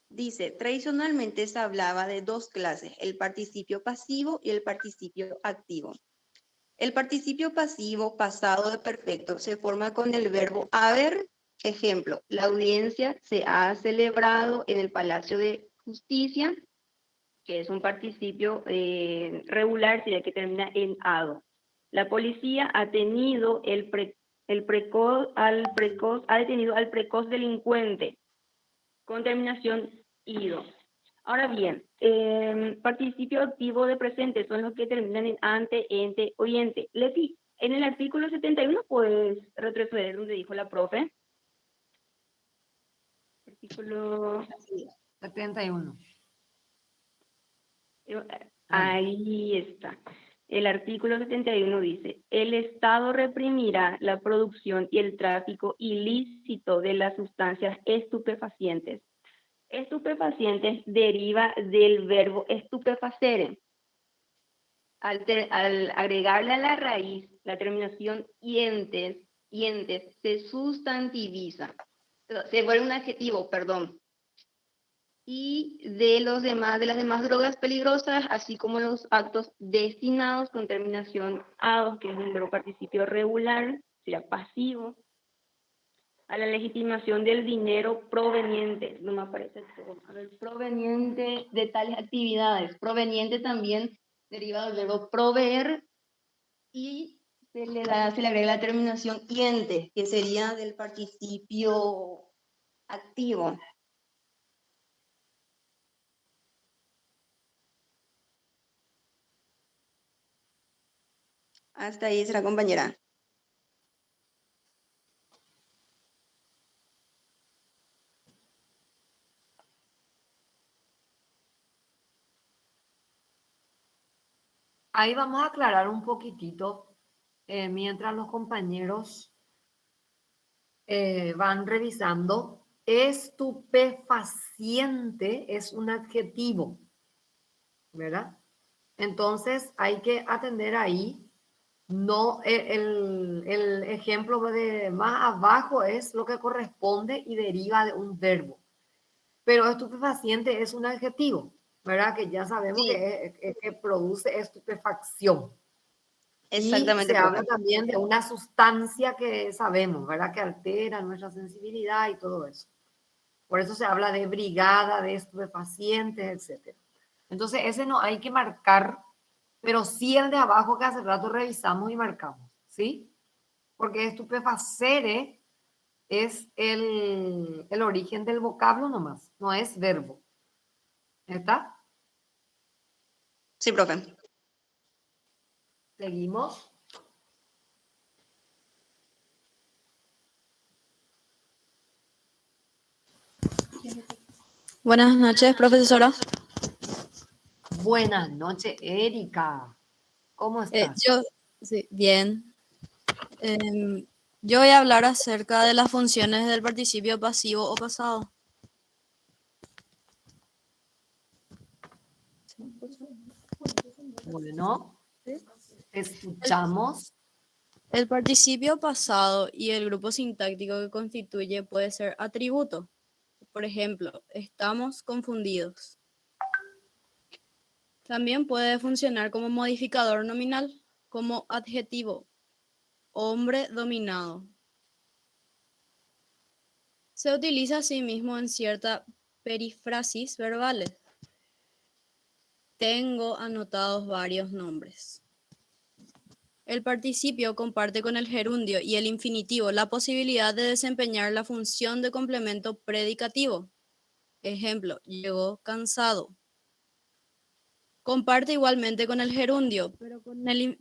Dice, tradicionalmente se hablaba de dos clases, el participio pasivo y el participio activo. El participio pasivo pasado de perfecto se forma con el verbo haber. Ejemplo, la audiencia se ha celebrado en el Palacio de Justicia, que es un participio regular, sería que termina en ado. La policía ha tenido el ha detenido al precoz delincuente, con terminación ido. Ahora bien, participio activo de presente son los que terminan en ante, ente, oyente. Leti, en el artículo 71 puedes retroceder donde dijo la profe. Artículo 71. Ahí está. El artículo 71 dice, el Estado reprimirá la producción y el tráfico ilícito de las sustancias estupefacientes. Estupefacientes deriva del verbo estupefacere. Al agregarle a la raíz la terminación ientes, se sustantiviza. Se vuelve un adjetivo, perdón. Y de las demás drogas peligrosas, así como los actos destinados con terminación ados, que es un verbo participio regular, sería pasivo, a la legitimación del dinero proveniente, no me aparece todo, a ver, proveniente de tales actividades, proveniente también deriva del verbo proveer, y se le agrega la terminación iente, que sería del participio activo. Hasta ahí será, compañera. Ahí vamos a aclarar un poquitito mientras los compañeros van revisando. Estupefaciente es un adjetivo, ¿verdad? Entonces hay que atender ahí. No, el ejemplo de más abajo es lo que corresponde y deriva de un verbo. Pero estupefaciente es un adjetivo, ¿verdad? Que ya sabemos Sí. que produce estupefacción. Exactamente. Y se habla también de una sustancia que sabemos, ¿verdad? Que altera nuestra sensibilidad y todo eso. Por eso se habla de brigada, de estupefacientes, etc. Entonces, ese no hay que marcar, pero sí el de abajo que hace rato revisamos y marcamos, ¿sí? Porque estupefacere es el origen del vocablo nomás, no es verbo. ¿Está? Sí, profe. Seguimos. Buenas noches, profesora. Buenas noches, Erika. ¿Cómo estás? Sí, bien. Yo voy a hablar acerca de las funciones del participio pasivo o pasado. Bueno, escuchamos. El participio pasado y el grupo sintáctico que constituye puede ser atributo. Por ejemplo, estamos confundidos. También puede funcionar como modificador nominal, como adjetivo, hombre dominado. Se utiliza asimismo en cierta perífrasis verbales. Tengo anotados varios nombres. El participio comparte con el gerundio y el infinitivo la posibilidad de desempeñar la función de complemento predicativo. Ejemplo, llegó cansado. Comparte igualmente con el gerundio,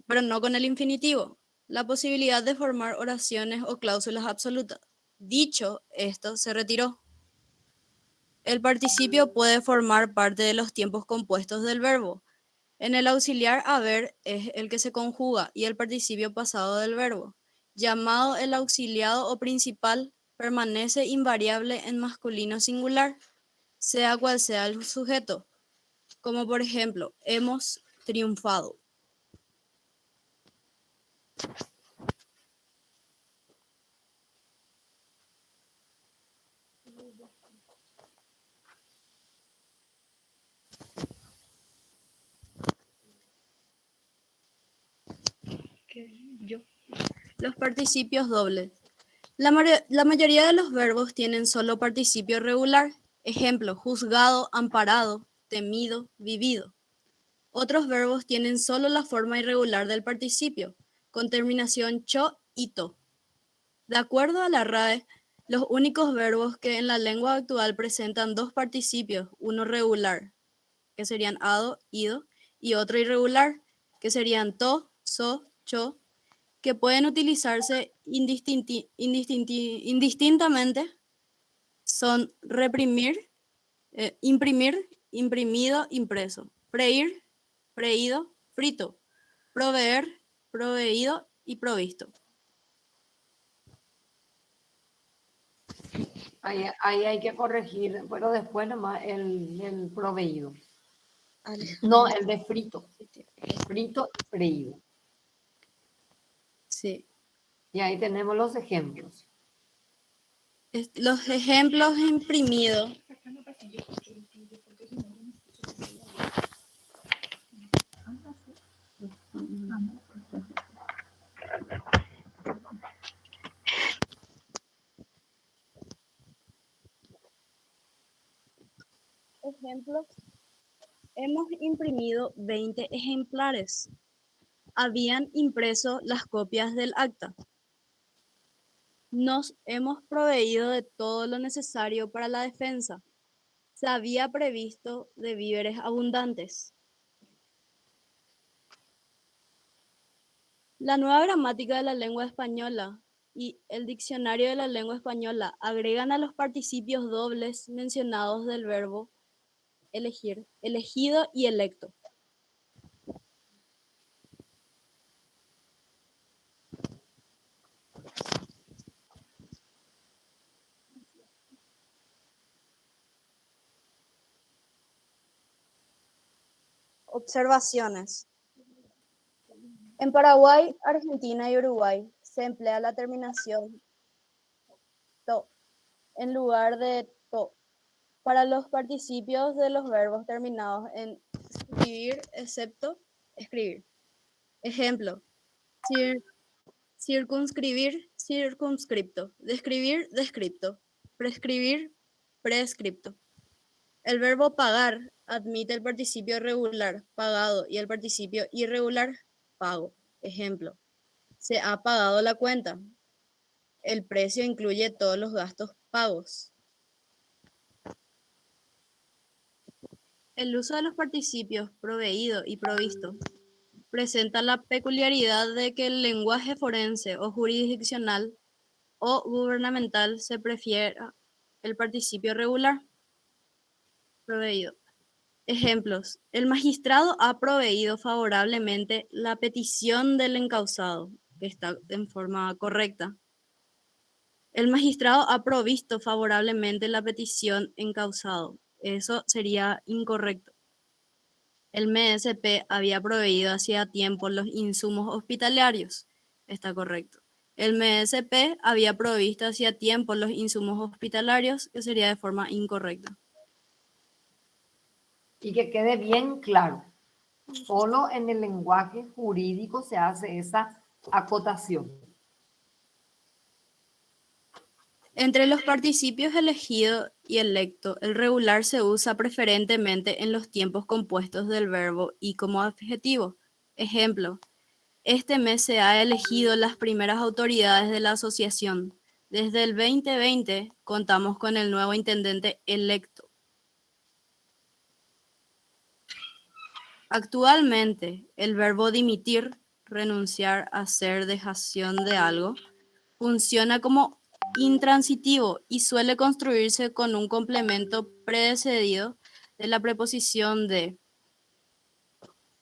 pero no con el infinitivo, la posibilidad de formar oraciones o cláusulas absolutas. Dicho esto, se retiró. El participio puede formar parte de los tiempos compuestos del verbo. En el auxiliar haber es el que se conjuga y el participio pasado del verbo. Llamado el auxiliado o principal, permanece invariable en masculino singular, sea cual sea el sujeto. Como por ejemplo, hemos triunfado. Los participios dobles. La mayoría de los verbos tienen solo participio regular. Ejemplo, juzgado, amparado, temido, vivido. Otros verbos tienen solo la forma irregular del participio, con terminación cho y to. De acuerdo a la RAE, los únicos verbos que en la lengua actual presentan dos participios, uno regular, que serían ado, ido, y otro irregular, que serían to, so, cho, que pueden utilizarse indistintamente, son reprimir, imprimir, imprimido, impreso, freír, freído, frito, proveer, proveído y provisto. Ahí hay que corregir, pero después nomás el proveído. No, el de frito. Frito y freído. Sí. Y ahí tenemos los ejemplos. Los ejemplos imprimidos. Ejemplos. Hemos imprimido 20 ejemplares. Habían impreso las copias del acta. Nos hemos proveído de todo lo necesario para la defensa. Se había previsto de víveres abundantes. La nueva gramática de la lengua española y el diccionario de la lengua española agregan a los participios dobles mencionados del verbo elegir, elegido y electo. Observaciones. En Paraguay, Argentina y Uruguay se emplea la terminación to en lugar de to para los participios de los verbos terminados en escribir, excepto escribir. Ejemplo, circunscribir, circunscripto, describir, descripto, prescribir, prescripto. El verbo pagar admite el participio regular, pagado, y el participio irregular, pago. Ejemplo, se ha pagado la cuenta. El precio incluye todos los gastos pagos. El uso de los participios proveído y provisto presenta la peculiaridad de que el lenguaje forense o jurisdiccional o gubernamental se prefiera el participio regular, proveído. Ejemplos. El magistrado ha proveído favorablemente la petición del encausado, que está en forma correcta. El magistrado ha provisto favorablemente la petición encausado. Eso sería incorrecto. El MSP había proveído hacía tiempo los insumos hospitalarios. Está correcto. El MSP había provisto hacía tiempo los insumos hospitalarios, que sería de forma incorrecta. Y que quede bien claro, solo en el lenguaje jurídico se hace esa acotación. Entre los participios elegido y electo, el regular se usa preferentemente en los tiempos compuestos del verbo y como adjetivo. Ejemplo, este mes se ha elegido las primeras autoridades de la asociación. Desde el 2020 contamos con el nuevo intendente electo. Actualmente, el verbo dimitir, renunciar, hacer dejación de algo, funciona como intransitivo y suele construirse con un complemento precedido de la preposición de.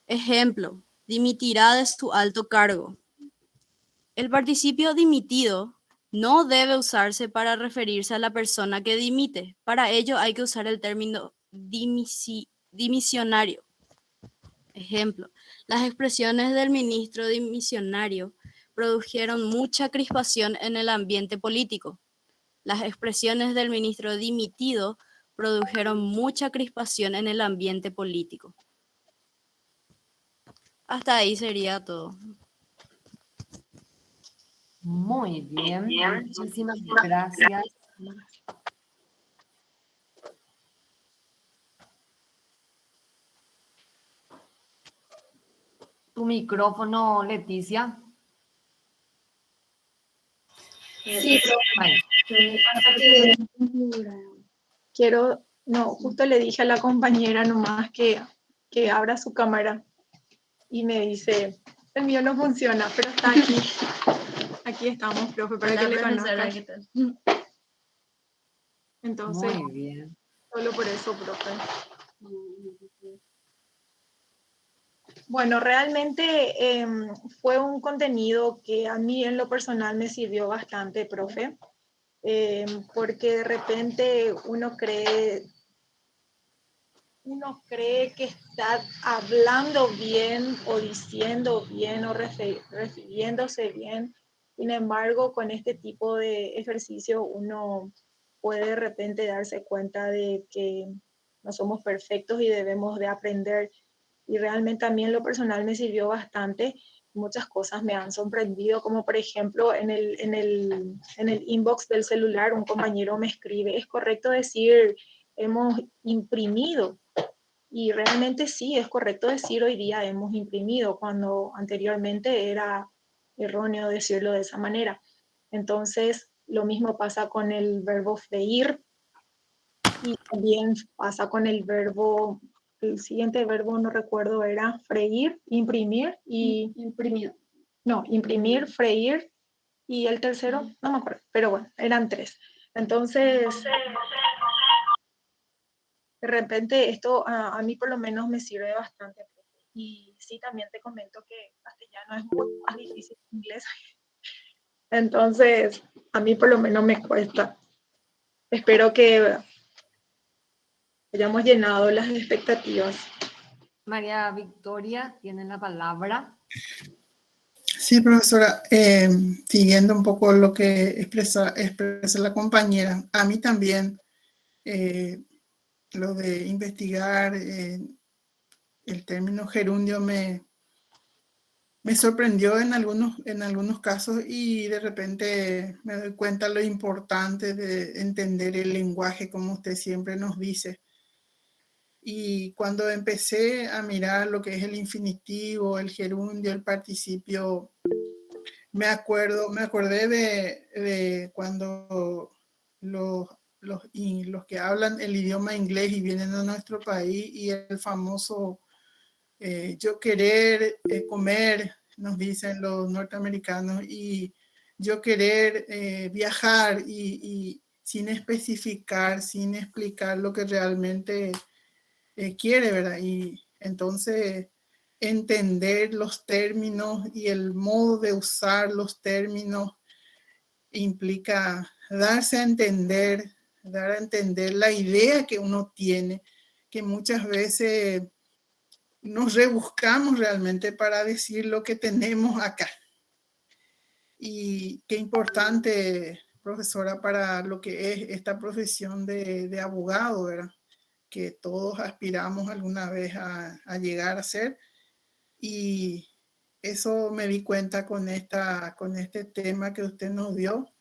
Ejemplo, dimitirá de su alto cargo. El participio dimitido no debe usarse para referirse a la persona que dimite. Para ello hay que usar el término dimisionario. Ejemplo, las expresiones del ministro dimisionario produjeron mucha crispación en el ambiente político. Las expresiones del ministro dimitido produjeron mucha crispación en el ambiente político. Hasta ahí sería todo. Muy bien, muchísimas gracias. Tu micrófono, Leticia. Sí, Vale. quiero, no, justo le dije a la compañera nomás que abra su cámara y me dice, el mío no funciona, pero está aquí. Aquí estamos, profe, para que le conozcan. Entonces, Muy bien. solo por eso, profe. Bueno, realmente fue un contenido que a mí en lo personal me sirvió bastante, profe, porque de repente uno cree que está hablando bien o diciendo bien o refiriéndose bien. Sin embargo, con este tipo de ejercicio uno puede de repente darse cuenta de que no somos perfectos y debemos de aprender. Y realmente a mí en lo personal me sirvió bastante. Muchas cosas me han sorprendido, como por ejemplo en el inbox del celular un compañero me escribe, ¿es correcto decir hemos imprimido? Y realmente sí, es correcto decir hoy día hemos imprimido, cuando anteriormente era erróneo decirlo de esa manera. Entonces, lo mismo pasa con el verbo freír y también pasa con el verbo, el siguiente verbo no recuerdo, era freír, imprimir y... Imprimir. No, imprimir, freír y el tercero, no me acuerdo, pero bueno, eran tres. Entonces, de repente esto a mí por lo menos me sirve bastante. Y sí, también te comento que castellano es muy más difícil que inglés. Entonces, a mí por lo menos me cuesta. Espero que hayamos llenado las expectativas. María Victoria tiene la palabra. Sí, profesora, siguiendo un poco lo que expresa la compañera, a mí también lo de investigar el término gerundio me sorprendió en algunos casos y de repente me doy cuenta lo importante de entender el lenguaje, como usted siempre nos dice. Y cuando empecé a mirar lo que es el infinitivo, el gerundio, el participio, me acordé de cuando los que hablan el idioma inglés y vienen a nuestro país y el famoso yo querer comer, nos dicen los norteamericanos, y yo querer viajar y sin especificar, sin explicar lo que realmente quiere, ¿verdad? Y entonces entender los términos y el modo de usar los términos implica darse a entender, dar a entender la idea que uno tiene, que muchas veces nos rebuscamos realmente para decir lo que tenemos acá. Y qué importante, profesora, para lo que es esta profesión de abogado, ¿verdad? Que todos aspiramos alguna vez a llegar a ser. Y eso me di cuenta con este tema que usted nos dio.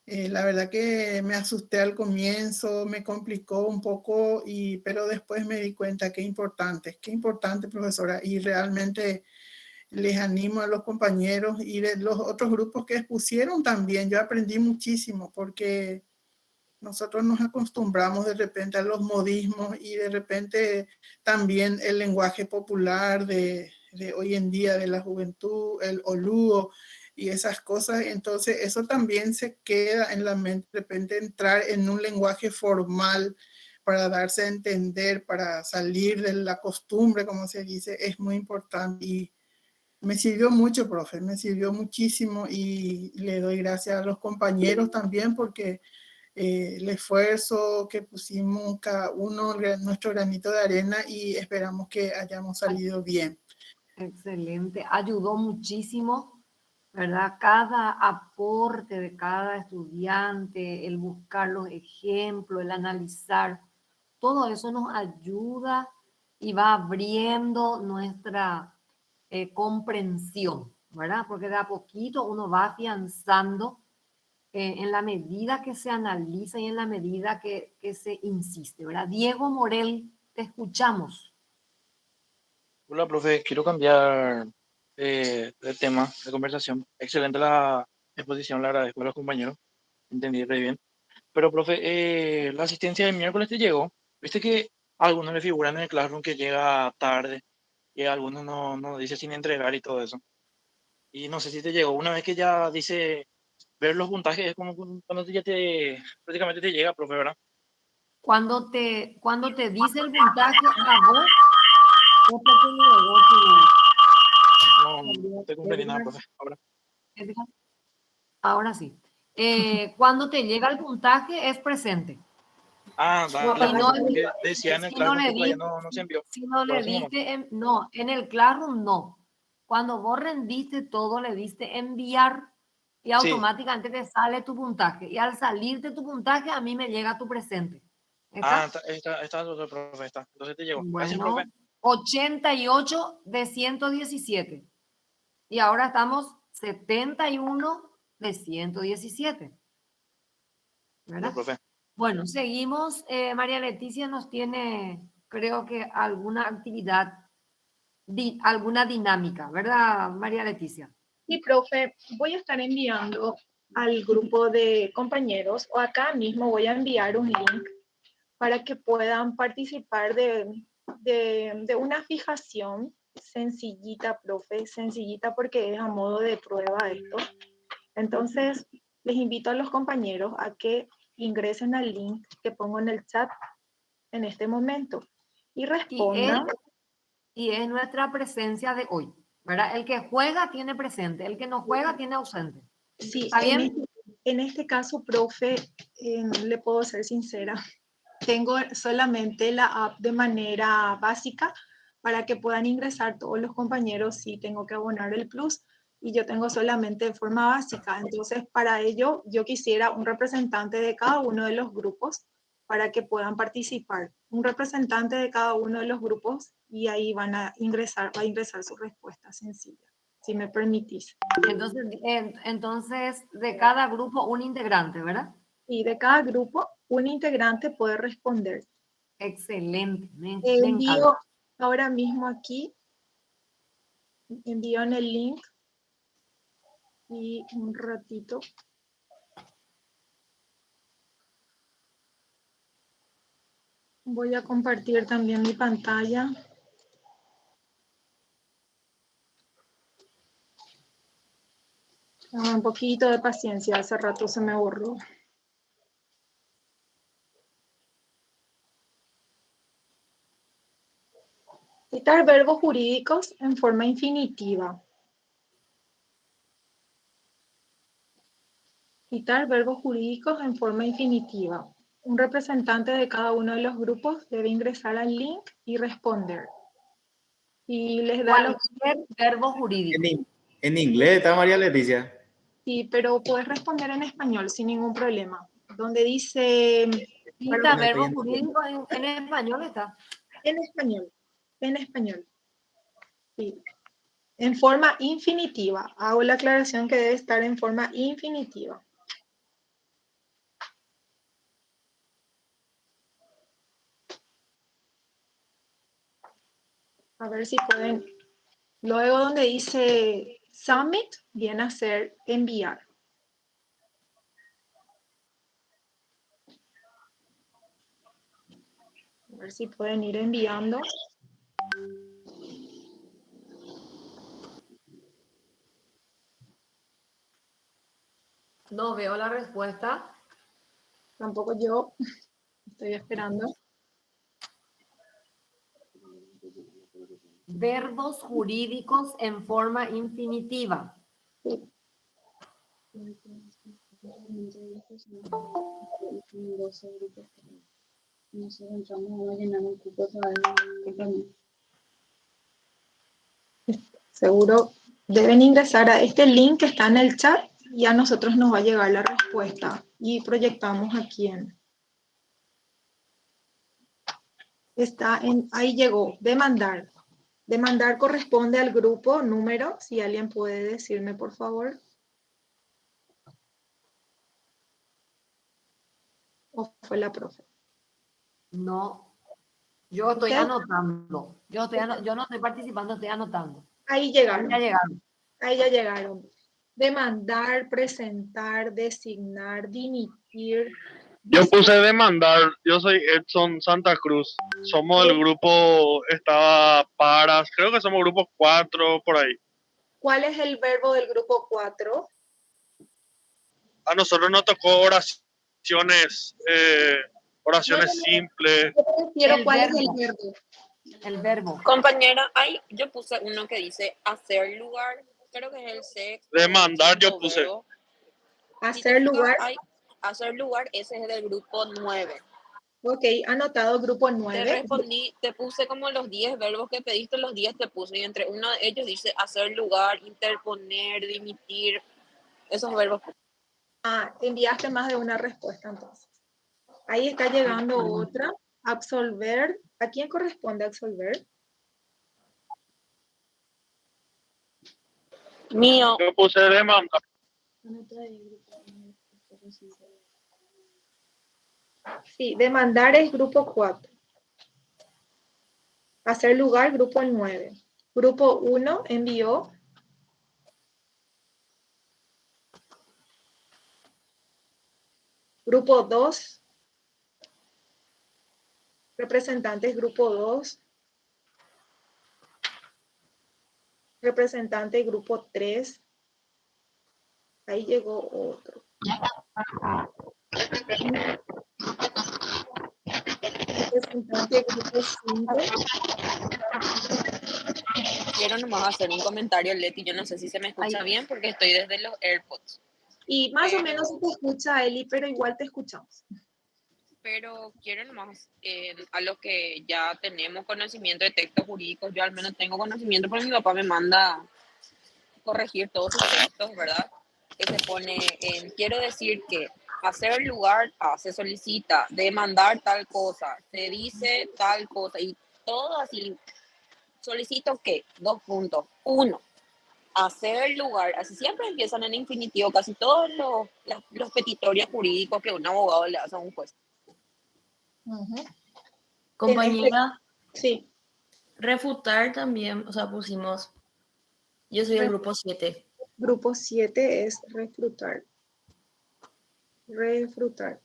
La verdad que me asusté al comienzo, me complicó un poco, pero después me di cuenta qué importante, profesora. Y realmente les animo a los compañeros y de los otros grupos que expusieron también. Yo aprendí muchísimo porque nosotros nos acostumbramos de repente a los modismos y de repente también el lenguaje popular de hoy en día de la juventud, el olúo y esas cosas. Entonces eso también se queda en la mente, de repente entrar en un lenguaje formal para darse a entender, para salir de la costumbre, como se dice, es muy importante. Y me sirvió mucho, profe, me sirvió muchísimo y le doy gracias a los compañeros también porque el esfuerzo que pusimos cada uno, nuestro granito de arena, y esperamos que hayamos salido bien. Excelente, ayudó muchísimo, ¿verdad? Cada aporte de cada estudiante, el buscar los ejemplos, el analizar, todo eso nos ayuda y va abriendo nuestra comprensión, ¿verdad? Porque de a poquito uno va afianzando en la medida que se analiza y en la medida que se insiste, ¿verdad? Diego Morel, te escuchamos. Hola, profe. Quiero cambiar de tema de conversación. Excelente la exposición, le agradezco a los compañeros, entendí re bien. Pero, profe, la asistencia del miércoles te llegó. Viste que a algunos le figuran en el Classroom que llega tarde y a algunos no dice sin entregar y todo eso. Y no sé si te llegó. Una vez que ya dice ver los puntajes, es como cuando ya prácticamente te llega, profe, ¿verdad? Cuando te dice el puntaje a vos, es porque llegó No te comprendí nada, profe. Ahora. Ahora sí. Cuando te llega el puntaje, es presente. Dale, Y no, porque decía en el si no Classroom le que todavía diste, no se envió. si no Por le eso nomás. diste, no, en el Classroom no. Cuando vos rendiste todo, le diste enviar y Sí. automáticamente te sale tu puntaje. Y al salirte tu puntaje, a mí me llega tu presente. ¿Está? Está, profe, está. Entonces te llegó. Gracias, Bueno, profe. 88 de 117. Y ahora estamos 71 de 117. ¿Verdad? Ya, profe. Bueno, seguimos. María Leticia nos tiene, creo que alguna actividad, alguna dinámica, ¿verdad, María Leticia? Sí, profe, voy a estar enviando al grupo de compañeros o acá mismo voy a enviar un link para que puedan participar de una fijación sencillita, profe, sencillita porque es a modo de prueba esto. Entonces, les invito a los compañeros a que ingresen al link que pongo en el chat en este momento y respondan. Y es nuestra presencia de hoy, ¿verdad? El que juega tiene presente, el que no juega tiene ausente. Sí, ¿Está bien? En este caso, profe, le puedo ser sincera. Tengo solamente la app de manera básica para que puedan ingresar todos los compañeros si tengo que abonar el plus y yo tengo solamente de forma básica. Entonces, para ello, yo quisiera un representante de cada uno de los grupos para que puedan participar. Un representante de cada uno de los grupos y ahí va a ingresar su respuesta sencilla, si me permitís. Entonces, de cada grupo un integrante, ¿verdad? Y de cada grupo, un integrante puede responder. Excelente. Me Envío encanta. ahora mismo aquí, envío en el link y un ratito. Voy a compartir también mi pantalla. Un poquito de paciencia, hace rato se me borró. Citar verbos jurídicos en forma infinitiva. Citar verbos jurídicos en forma infinitiva. Un representante de cada uno de los grupos debe ingresar al link y responder. Y les da cualquier verbo jurídico. En inglés está María Leticia. Sí, pero puedes responder en español sin ningún problema. Donde dice... Cita verbo jurídico en español está. En español, en español. Sí. En forma infinitiva. Hago la aclaración que debe estar en forma infinitiva. A ver si pueden. Luego donde dice submit, viene a ser enviar. A ver si pueden ir enviando. No veo la respuesta. Tampoco yo. Estoy esperando. Verbos jurídicos en forma infinitiva. Sí. Seguro deben ingresar a este link que está en el chat y a nosotros nos va a llegar la respuesta y proyectamos aquí en... Está en, ahí llegó, demandar. Demandar corresponde al grupo número, si alguien puede decirme por favor. ¿O fue la profe? No, yo estoy anotando. Yo no estoy participando, estoy anotando. Ahí llegaron. Ya llegaron. Ahí ya llegaron. Demandar, presentar, designar, dimitir. Yo puse demandar, yo soy Edson Santa Cruz. Somos el grupo, estaba Paras, creo que somos grupo 4 por ahí. ¿Cuál es el verbo del grupo 4? A nosotros nos tocó oraciones, simples. Yo prefiero cuál es el verbo. El verbo. Compañera, yo puse uno que dice hacer lugar, creo que es el sexto. Demandar yo puse. Verbo. Hacer lugar. Hacer lugar, ese es del grupo 9. Ok, anotado grupo 9. Te respondí, te puse como los 10 verbos que pediste, los 10 te puse, y entre uno de ellos dice hacer lugar, interponer, dimitir, esos verbos. Enviaste más de una respuesta entonces. Ahí está llegando otra. Absolver. ¿A quién corresponde absolver? Mío. Yo puse demanda. Sí, demandar es grupo 4. Hacer lugar, grupo 9. Grupo 1 envió. Grupo 2. Representantes, grupo 2. Representante, grupo 3. Ahí llegó otro. Representante, grupo 5. Quiero nomás hacer un comentario, Leti. Yo no sé si se me escucha bien porque estoy desde los AirPods. Y más o menos se te escucha, Eli, pero igual te escuchamos. Pero quiero nomás, a los que ya tenemos conocimiento de textos jurídicos, yo al menos tengo conocimiento porque mi papá me manda corregir todos sus textos, ¿verdad? Que se pone en, quiero decir que hacer lugar a, se solicita, demandar tal cosa, se dice tal cosa, y todo así, solicito que, 2 puntos, 1, hacer lugar, así siempre empiezan en infinitivo, casi todos los petitorios jurídicos que un abogado le hace a un juez. Compañera, sí. Refutar también, o sea, pusimos, yo soy el grupo 7. Grupo 7 es refutar. Refutar,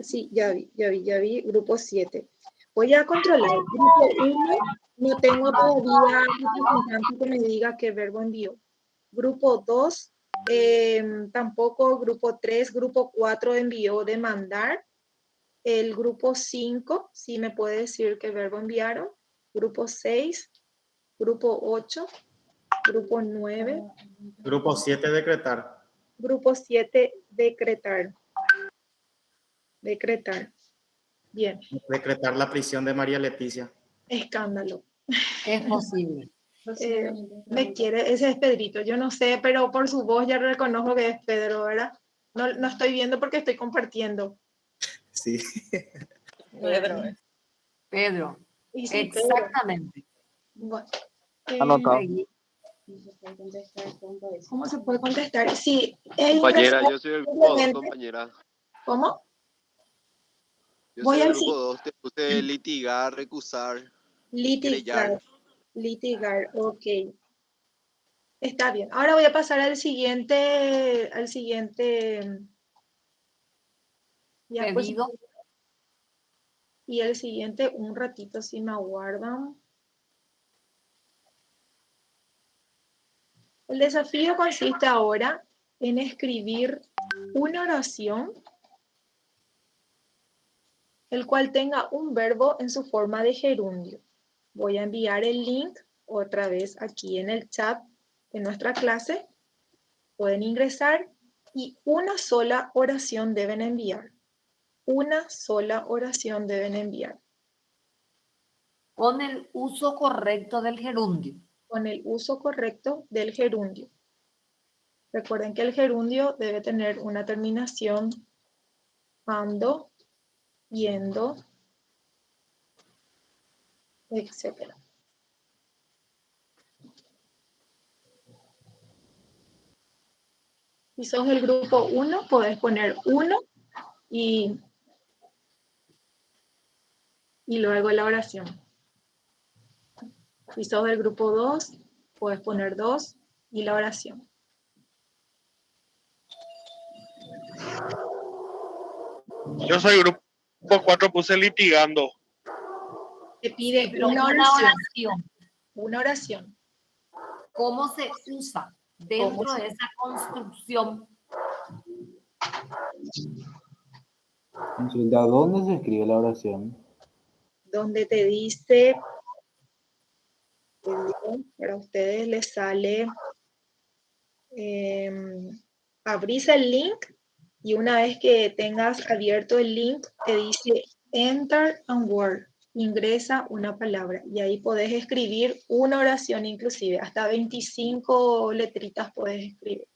sí, ya vi, grupo 7. Voy a controlar. Grupo 1, no tengo todavía representante que me diga qué verbo envió. Grupo 2, tampoco. Grupo 3, grupo 4 envió demandar. El grupo 5, sí me puede decir qué verbo enviaron. Grupo 6, grupo 8, grupo 9. Grupo 7, decretar. Grupo 7, decretar. Decretar. Bien. Decretar la prisión de María Leticia. Escándalo. Es posible. Ese es Pedrito, yo no sé, pero por su voz ya reconozco que es Pedro, ¿verdad? No estoy viendo porque estoy compartiendo. Sí. Pedro. Y sí, exactamente. Bueno, Anotado. ¿Cómo se puede contestar? Sí. Compañera, yo soy el grupo 2, compañera. ¿Cómo? Yo soy el grupo 2, te puse litigar, recusar. Litigar, ok. Está bien. Ahora voy a pasar al siguiente pedido. Y el siguiente, un ratito, si me aguardan. El desafío consiste ahora en escribir una oración el cual tenga un verbo en su forma de gerundio. Voy a enviar el link otra vez aquí en el chat de nuestra clase. Pueden ingresar y una sola oración deben enviar. Una sola oración deben enviar. Con el uso correcto del gerundio. Con el uso correcto del gerundio. Recuerden que el gerundio debe tener una terminación ando, yendo, etc. Si sos el grupo 1, podés poner 1 y luego la oración. Si sos del grupo 2, puedes poner 2 y la oración. Yo soy grupo 4, puse litigando. Te pide Pero una una oración. oración. Una oración. ¿Cómo se usa dentro ¿Cómo se- de esa construcción? Consulta, ¿dónde se escribe la oración? Donde te dice, para ustedes les sale, abrís el link y una vez que tengas abierto el link te dice Enter a word, ingresa una palabra y ahí podés escribir una oración inclusive, hasta 25 letritas podés escribir.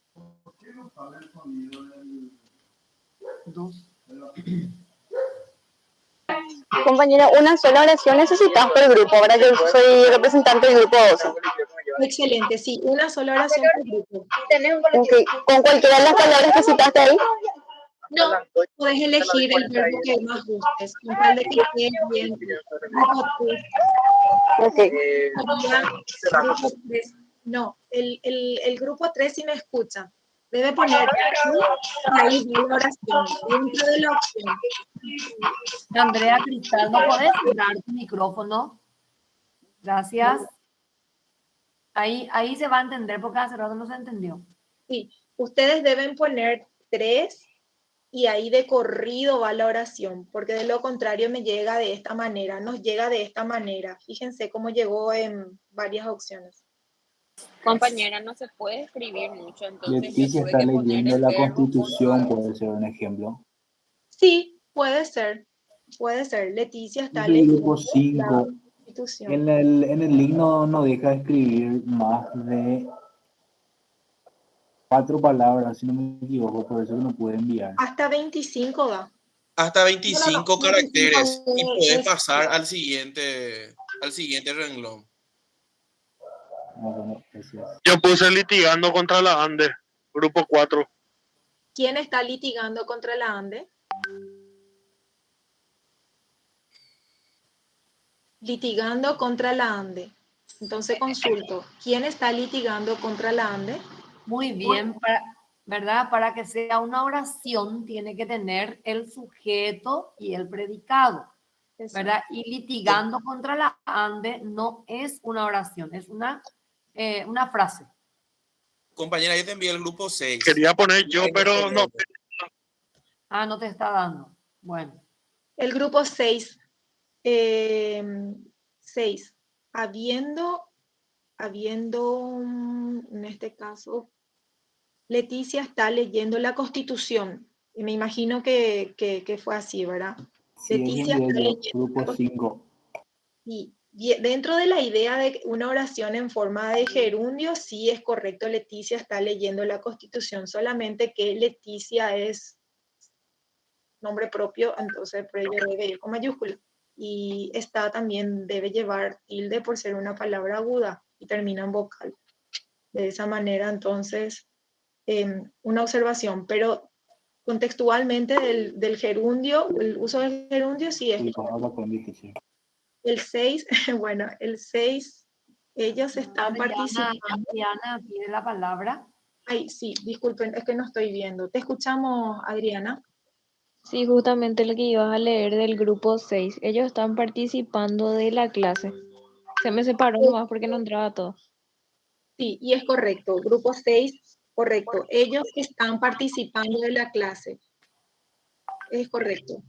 Compañera, una sola oración necesitas por el grupo. Ahora yo soy representante del grupo 12. Excelente, sí, una sola oración por grupo. Okay. ¿Con cualquiera de las palabras que citaste ahí? No, puedes elegir el verbo que más gustes, con tal de que esté bien. Okay. Grupo 3. No, el grupo 3 sí me escucha. Debe poner y ahí va la oración, dentro de la opción. Andrea Cristal, ¿no puedes cerrar tu micrófono? Gracias. Ahí se va a entender porque hace rato no se entendió. Sí, ustedes deben poner 3 y ahí de corrido va la oración, porque de lo contrario me llega de esta manera, nos llega de esta manera. Fíjense cómo llegó en varias opciones. Compañera, no se puede escribir mucho, entonces yo Leticia tuve está que poner leyendo el la verbo con Constitución, algo. puede ser un ejemplo. Sí, puede ser. Leticia está El grupo leyendo 5, la Constitución. en el link no deja escribir más de 4 palabras, si no me equivoco, por eso no puede enviar. Hasta 25 da. Hasta 25 caracteres y podés es- pasar al siguiente renglón. Bueno, gracias. Yo puse litigando contra la ANDE, grupo 4. ¿Quién está litigando contra la ANDE? Litigando contra la ANDE. Entonces consulto, ¿quién está litigando contra la ANDE? Muy bien, ¿verdad? Para que sea una oración tiene que tener el sujeto y el predicado, ¿verdad? Y litigando contra la ANDE no es una oración, es una frase. Compañera, yo te envié el grupo 6. Quería poner yo, pero no. Ah, no te está dando. Bueno. El grupo 6. 6. Habiendo, en este caso, Leticia está leyendo la Constitución. Y me imagino que fue así, ¿verdad? Sí, Leticia está leyendo grupo 5. Y dentro de la idea de una oración en forma de gerundio, sí es correcto, Leticia está leyendo la Constitución, solamente que Leticia es nombre propio, entonces por ello debe ir con mayúscula. Y esta también debe llevar tilde por ser una palabra aguda y termina en vocal. De esa manera, entonces, una observación, pero contextualmente del gerundio, el uso del gerundio sí es. El 6, bueno, el 6, ellos están participando. Adriana pide la palabra. Ay, sí, disculpen, es que no estoy viendo. Te escuchamos, Adriana. Sí, justamente lo que ibas a leer del grupo 6. Ellos están participando de la clase. Se me separó nomás porque no entraba todo. Sí, y es correcto. Grupo 6, correcto. Ellos están participando de la clase. Es correcto.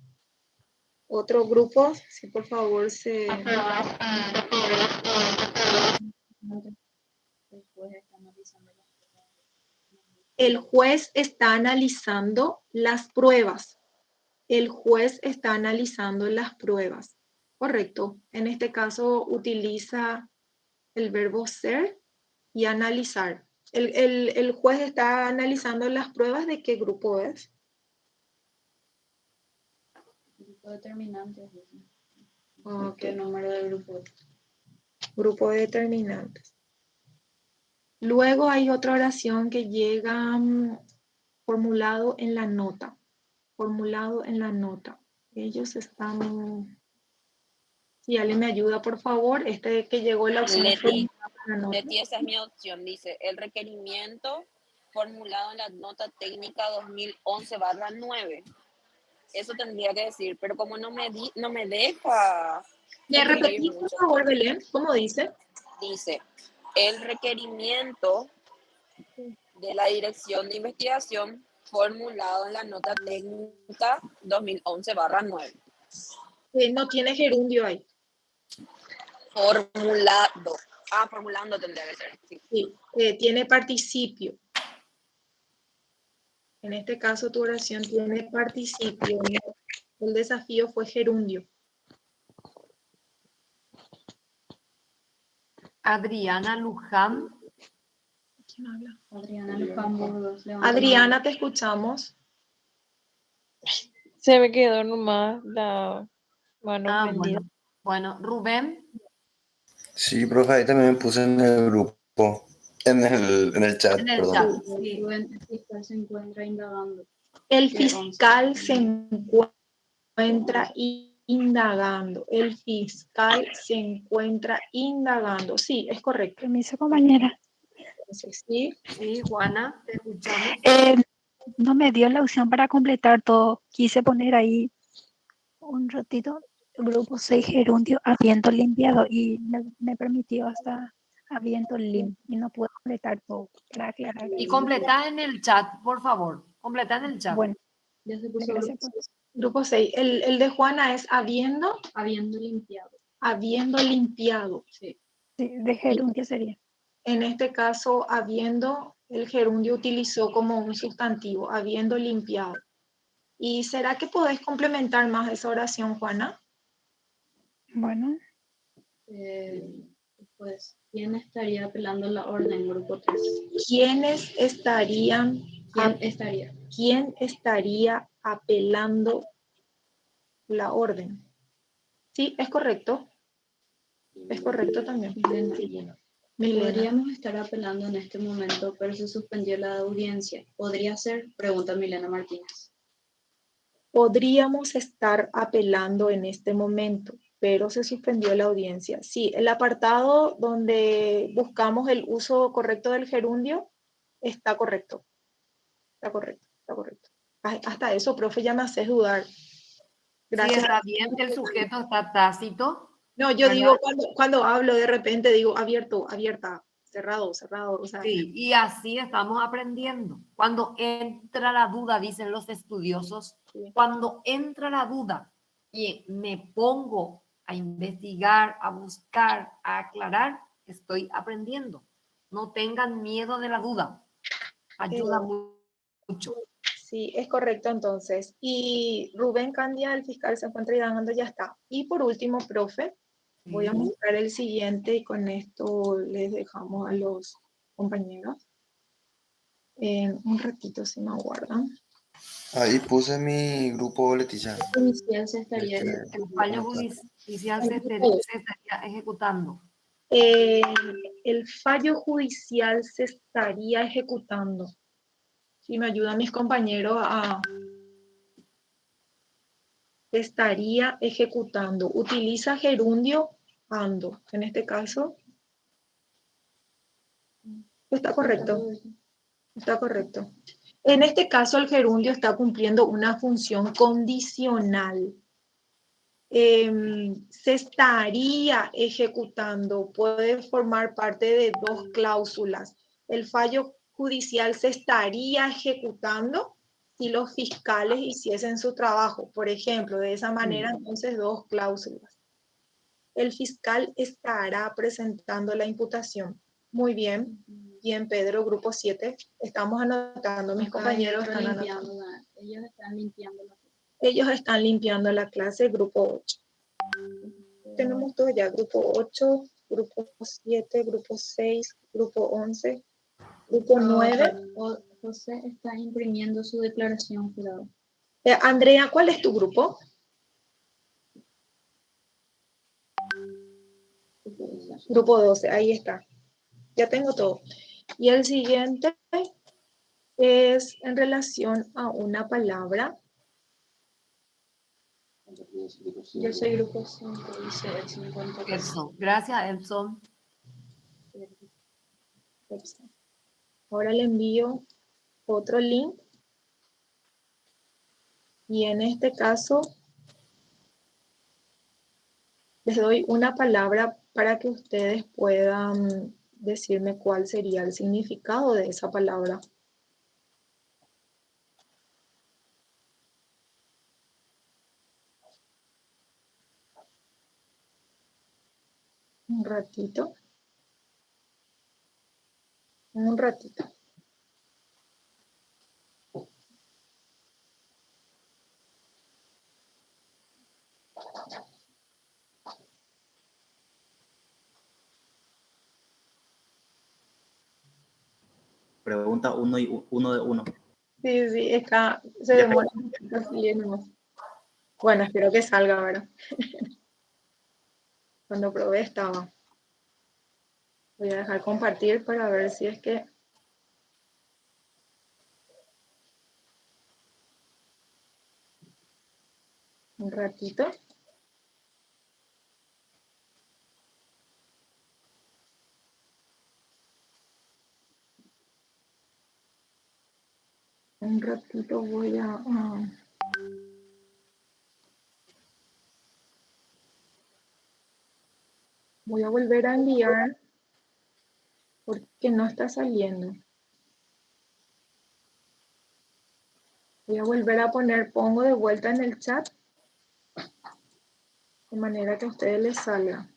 Otro grupo, si por favor se... El juez está analizando las pruebas. El juez está analizando las pruebas. Correcto. En este caso utiliza el verbo ser y analizar. El juez está analizando las pruebas. ¿De qué grupo es? Grupo determinante. Okay. ¿Qué número de grupo? Grupo de determinantes. Luego hay otra oración que llega formulado en la nota. Formulado en la nota. Ellos están... Si alguien me ayuda, por favor. Este que llegó la opción. Leti. Leti, esa es mi opción. Dice, el requerimiento formulado en la nota técnica 2011/9. Eso tendría que decir, pero como no me deja ¿Me escribir repetís, por mucho. favor, Belén? ¿Cómo dice? Dice, el requerimiento de la Dirección de Investigación formulado en la nota técnica 2011/9. No tiene gerundio ahí. Formulado. Formulando tendría que ser. Sí. Sí, tiene participio. En este caso, tu oración tiene participio. El desafío fue gerundio. Adriana Luján. ¿Quién habla? Adriana Luján Burgos. Adriana, te escuchamos. Se me quedó nomás la mano prendida. Bueno, Rubén. Sí, profe, ahí también me puse en el grupo, en el chat, En el perdón. chat, Sí. El fiscal se encuentra indagando. El fiscal se encuentra indagando. El fiscal se encuentra indagando. Sí, es correcto. Permiso, compañera. Entonces, sí. Sí, Juana, te escuchamos. No me dio la opción para completar todo. Quise poner ahí un ratito grupo 6 gerundio habiendo limpiado y me permitió hasta habiendo lim y no puedo completar todo para aclarar. Y completa en el chat, por favor. Completa en el chat. Bueno, Ya se puso gracias. Grupo 6. El de Juana es habiendo limpiado. Habiendo limpiado. Sí. Sí, de gerundio sería. En este caso, habiendo, el gerundio utilizó como un sustantivo, habiendo limpiado. ¿Y será que podés complementar más esa oración, Juana? Bueno. Pues, ¿quién estaría apelando la orden, grupo 3? ¿Quién estaría apelando la orden? Sí, es correcto. Es correcto también. Milena. Podríamos estar apelando en este momento, pero se suspendió la audiencia. ¿Podría ser? Pregunta Milena Martínez. Podríamos estar apelando en este momento, pero se suspendió la audiencia. Sí, el apartado donde buscamos el uso correcto del gerundio está correcto. Está correcto, está correcto. Hasta eso, profe, ya me haces dudar. Gracias. Sí, está bien que el sujeto está tácito. No, yo ¿verdad? digo, cuando hablo de repente digo abierto, abierta, cerrado, cerrado. O sea, sí, y así estamos aprendiendo. Cuando entra la duda, dicen los estudiosos, cuando entra la duda y me pongo a investigar, a buscar, a aclarar, estoy aprendiendo. No tengan miedo de la duda. Ayuda mucho. Sí, es correcto entonces. Y Rubén Candia, el fiscal, se encuentra indagando, ya está. Y por último, profe, voy a mostrar el siguiente y con esto les dejamos a los compañeros. Un ratito, si me aguardan. Ahí puse mi grupo, Leticia. El fallo judicial se estaría ejecutando. El fallo judicial se estaría ejecutando. Si me ayudan mis compañeros a... Estaría ejecutando. Utiliza gerundio ando. En este caso, está correcto. Está correcto. En este caso, el gerundio está cumpliendo una función condicional. Se estaría ejecutando. Puede formar parte de dos cláusulas. El fallo judicial se estaría ejecutando si los fiscales hiciesen su trabajo. Por ejemplo, de esa manera, entonces, dos cláusulas. El fiscal estará presentando la imputación. Muy bien. Bien, Pedro, grupo 7. Estamos anotando, mis compañeros están anotando. Ellos están limpiando la clase. Ellos están limpiando la clase, grupo 8. Tenemos todo ya, grupo 8, grupo 7, grupo 6, grupo 11, grupo 9. José está imprimiendo su declaración, jurado. Andrea, ¿cuál es tu grupo? Grupo 12, ahí está. Ya tengo todo. Y el siguiente es en relación a una palabra. Yo soy grupo 5, dice Edson. Edson. Gracias, Edson. Ahora le envío otro link. Y en este caso, les doy una palabra para que ustedes puedan decirme cuál sería el significado de esa palabra. Un ratito. Un ratito. Pregunta uno de uno. Sí, sí, acá se demora un poquito salir nomás. Bueno, espero que salga ahora. Cuando probé estaba. Voy a dejar compartir para ver si es que... Un ratito. Un ratito voy a... voy a volver a enviar porque no está saliendo. Voy a volver a poner, pongo de vuelta en el chat de manera que a ustedes les salga.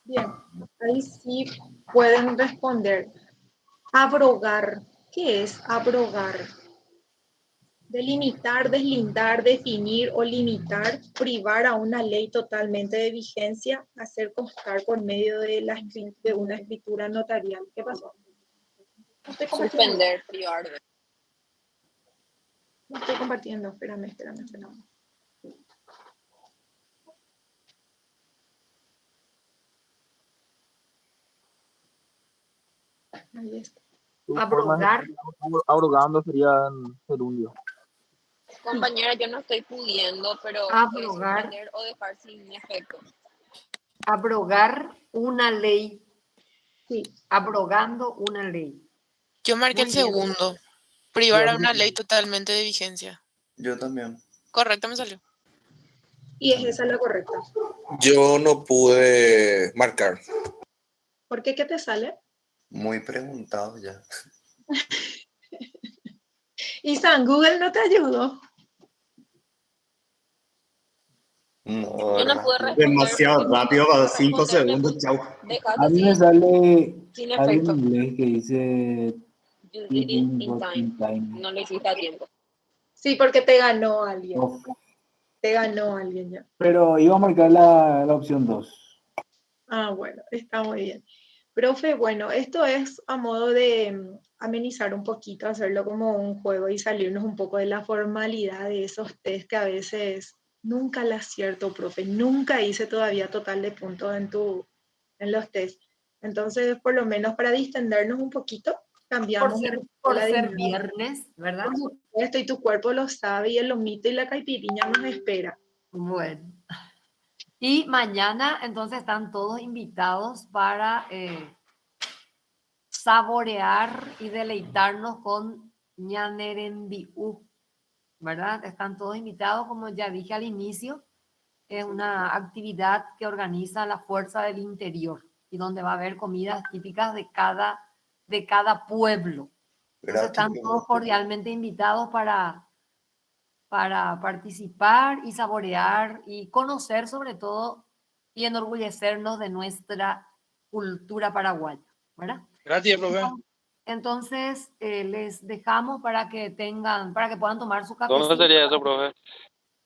Bien, ahí sí pueden responder. Abrogar. ¿Qué es abrogar? Delimitar, deslindar, definir o limitar, privar a una ley totalmente de vigencia, hacer constar por medio de una escritura notarial. ¿Qué pasó? No estoy compartiendo. Suspender, privar. No estoy compartiendo. Espérame. Ahí está. Abrogar. Abrogando sería en gerundio. Compañera, yo no estoy pudiendo, pero Abrogar. suspender o dejar sin efecto. Abrogar una ley. Sí. Abrogando una ley. Yo marqué el segundo. Privar a una ley totalmente de vigencia. Yo también. Correcto, me salió. Y es esa la correcta. Yo no pude marcar. ¿Por qué? ¿Qué te sale? Muy preguntado ya. ¿Y San Google no te ayudó? No, Yo no pude responder. Demasiado rápido, 5 segundos, chau. A mí me sale sin algo en efecto. inglés que dice You did it in working time. No lo hiciste a tiempo. Sí, porque te ganó alguien. Uf. Te ganó alguien ya. Pero iba a marcar la opción 2. Ah, bueno, está muy bien. Profe, bueno, esto es a modo de amenizar un poquito, hacerlo como un juego y salirnos un poco de la formalidad de esos test que a veces nunca la acierto, profe. Nunca hice todavía total de puntos en los test. Entonces, por lo menos para distendernos un poquito, cambiamos. Por ser viernes, ¿verdad? Por supuesto, y tu cuerpo lo sabe y el lomito y la caipiriña nos espera. Bueno. Y mañana, entonces, están todos invitados para saborear y deleitarnos con Ñanerendiú, ¿verdad? Están todos invitados, como ya dije al inicio, es una actividad que organiza la Fuerza del Interior y donde va a haber comidas típicas de cada pueblo. Entonces, están todos cordialmente invitados para participar y saborear y conocer sobre todo y enorgullecernos de nuestra cultura paraguaya, ¿verdad? Gracias, profe. Entonces, les dejamos para que puedan tomar su café. ¿Dónde sería eso, profe?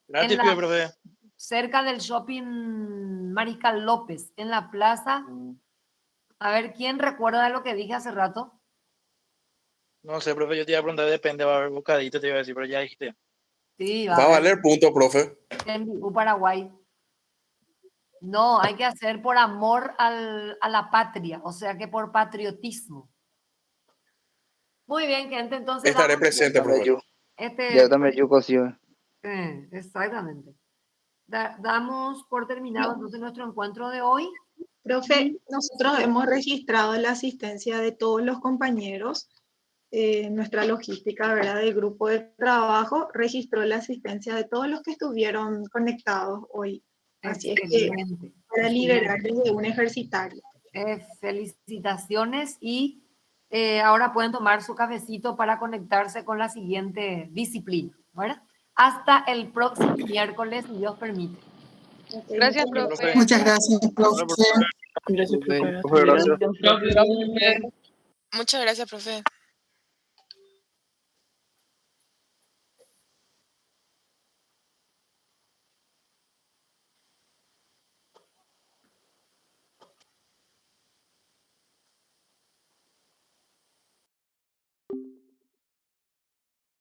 Gracias, profe. Cerca del shopping Mariscal López, en la plaza. A ver, ¿quién recuerda lo que dije hace rato? No sé, profe, yo te iba a preguntar, depende, va a haber bocadito, te iba a decir, pero ya dijiste. Sí, Va a valer punto, profe. En Paraguay. No, hay que hacer por amor a la patria, o sea que por patriotismo. Muy bien, gente, entonces... Estaré presente, profesor. Ya también yo cosío. Exactamente. Damos por terminado entonces nuestro encuentro de hoy. Profe, nosotros hemos registrado la asistencia de todos los compañeros. Nuestra logística, ¿verdad?, del grupo de trabajo registró la asistencia de todos los que estuvieron conectados hoy. Así es que para liberarles de un ejercitario. Felicitaciones y ahora pueden tomar su cafecito para conectarse con la siguiente disciplina, ¿verdad? Hasta el próximo miércoles, si Dios permite. Gracias, profe. Muchas gracias, profe. Gracias, profe. Muchas gracias, profe.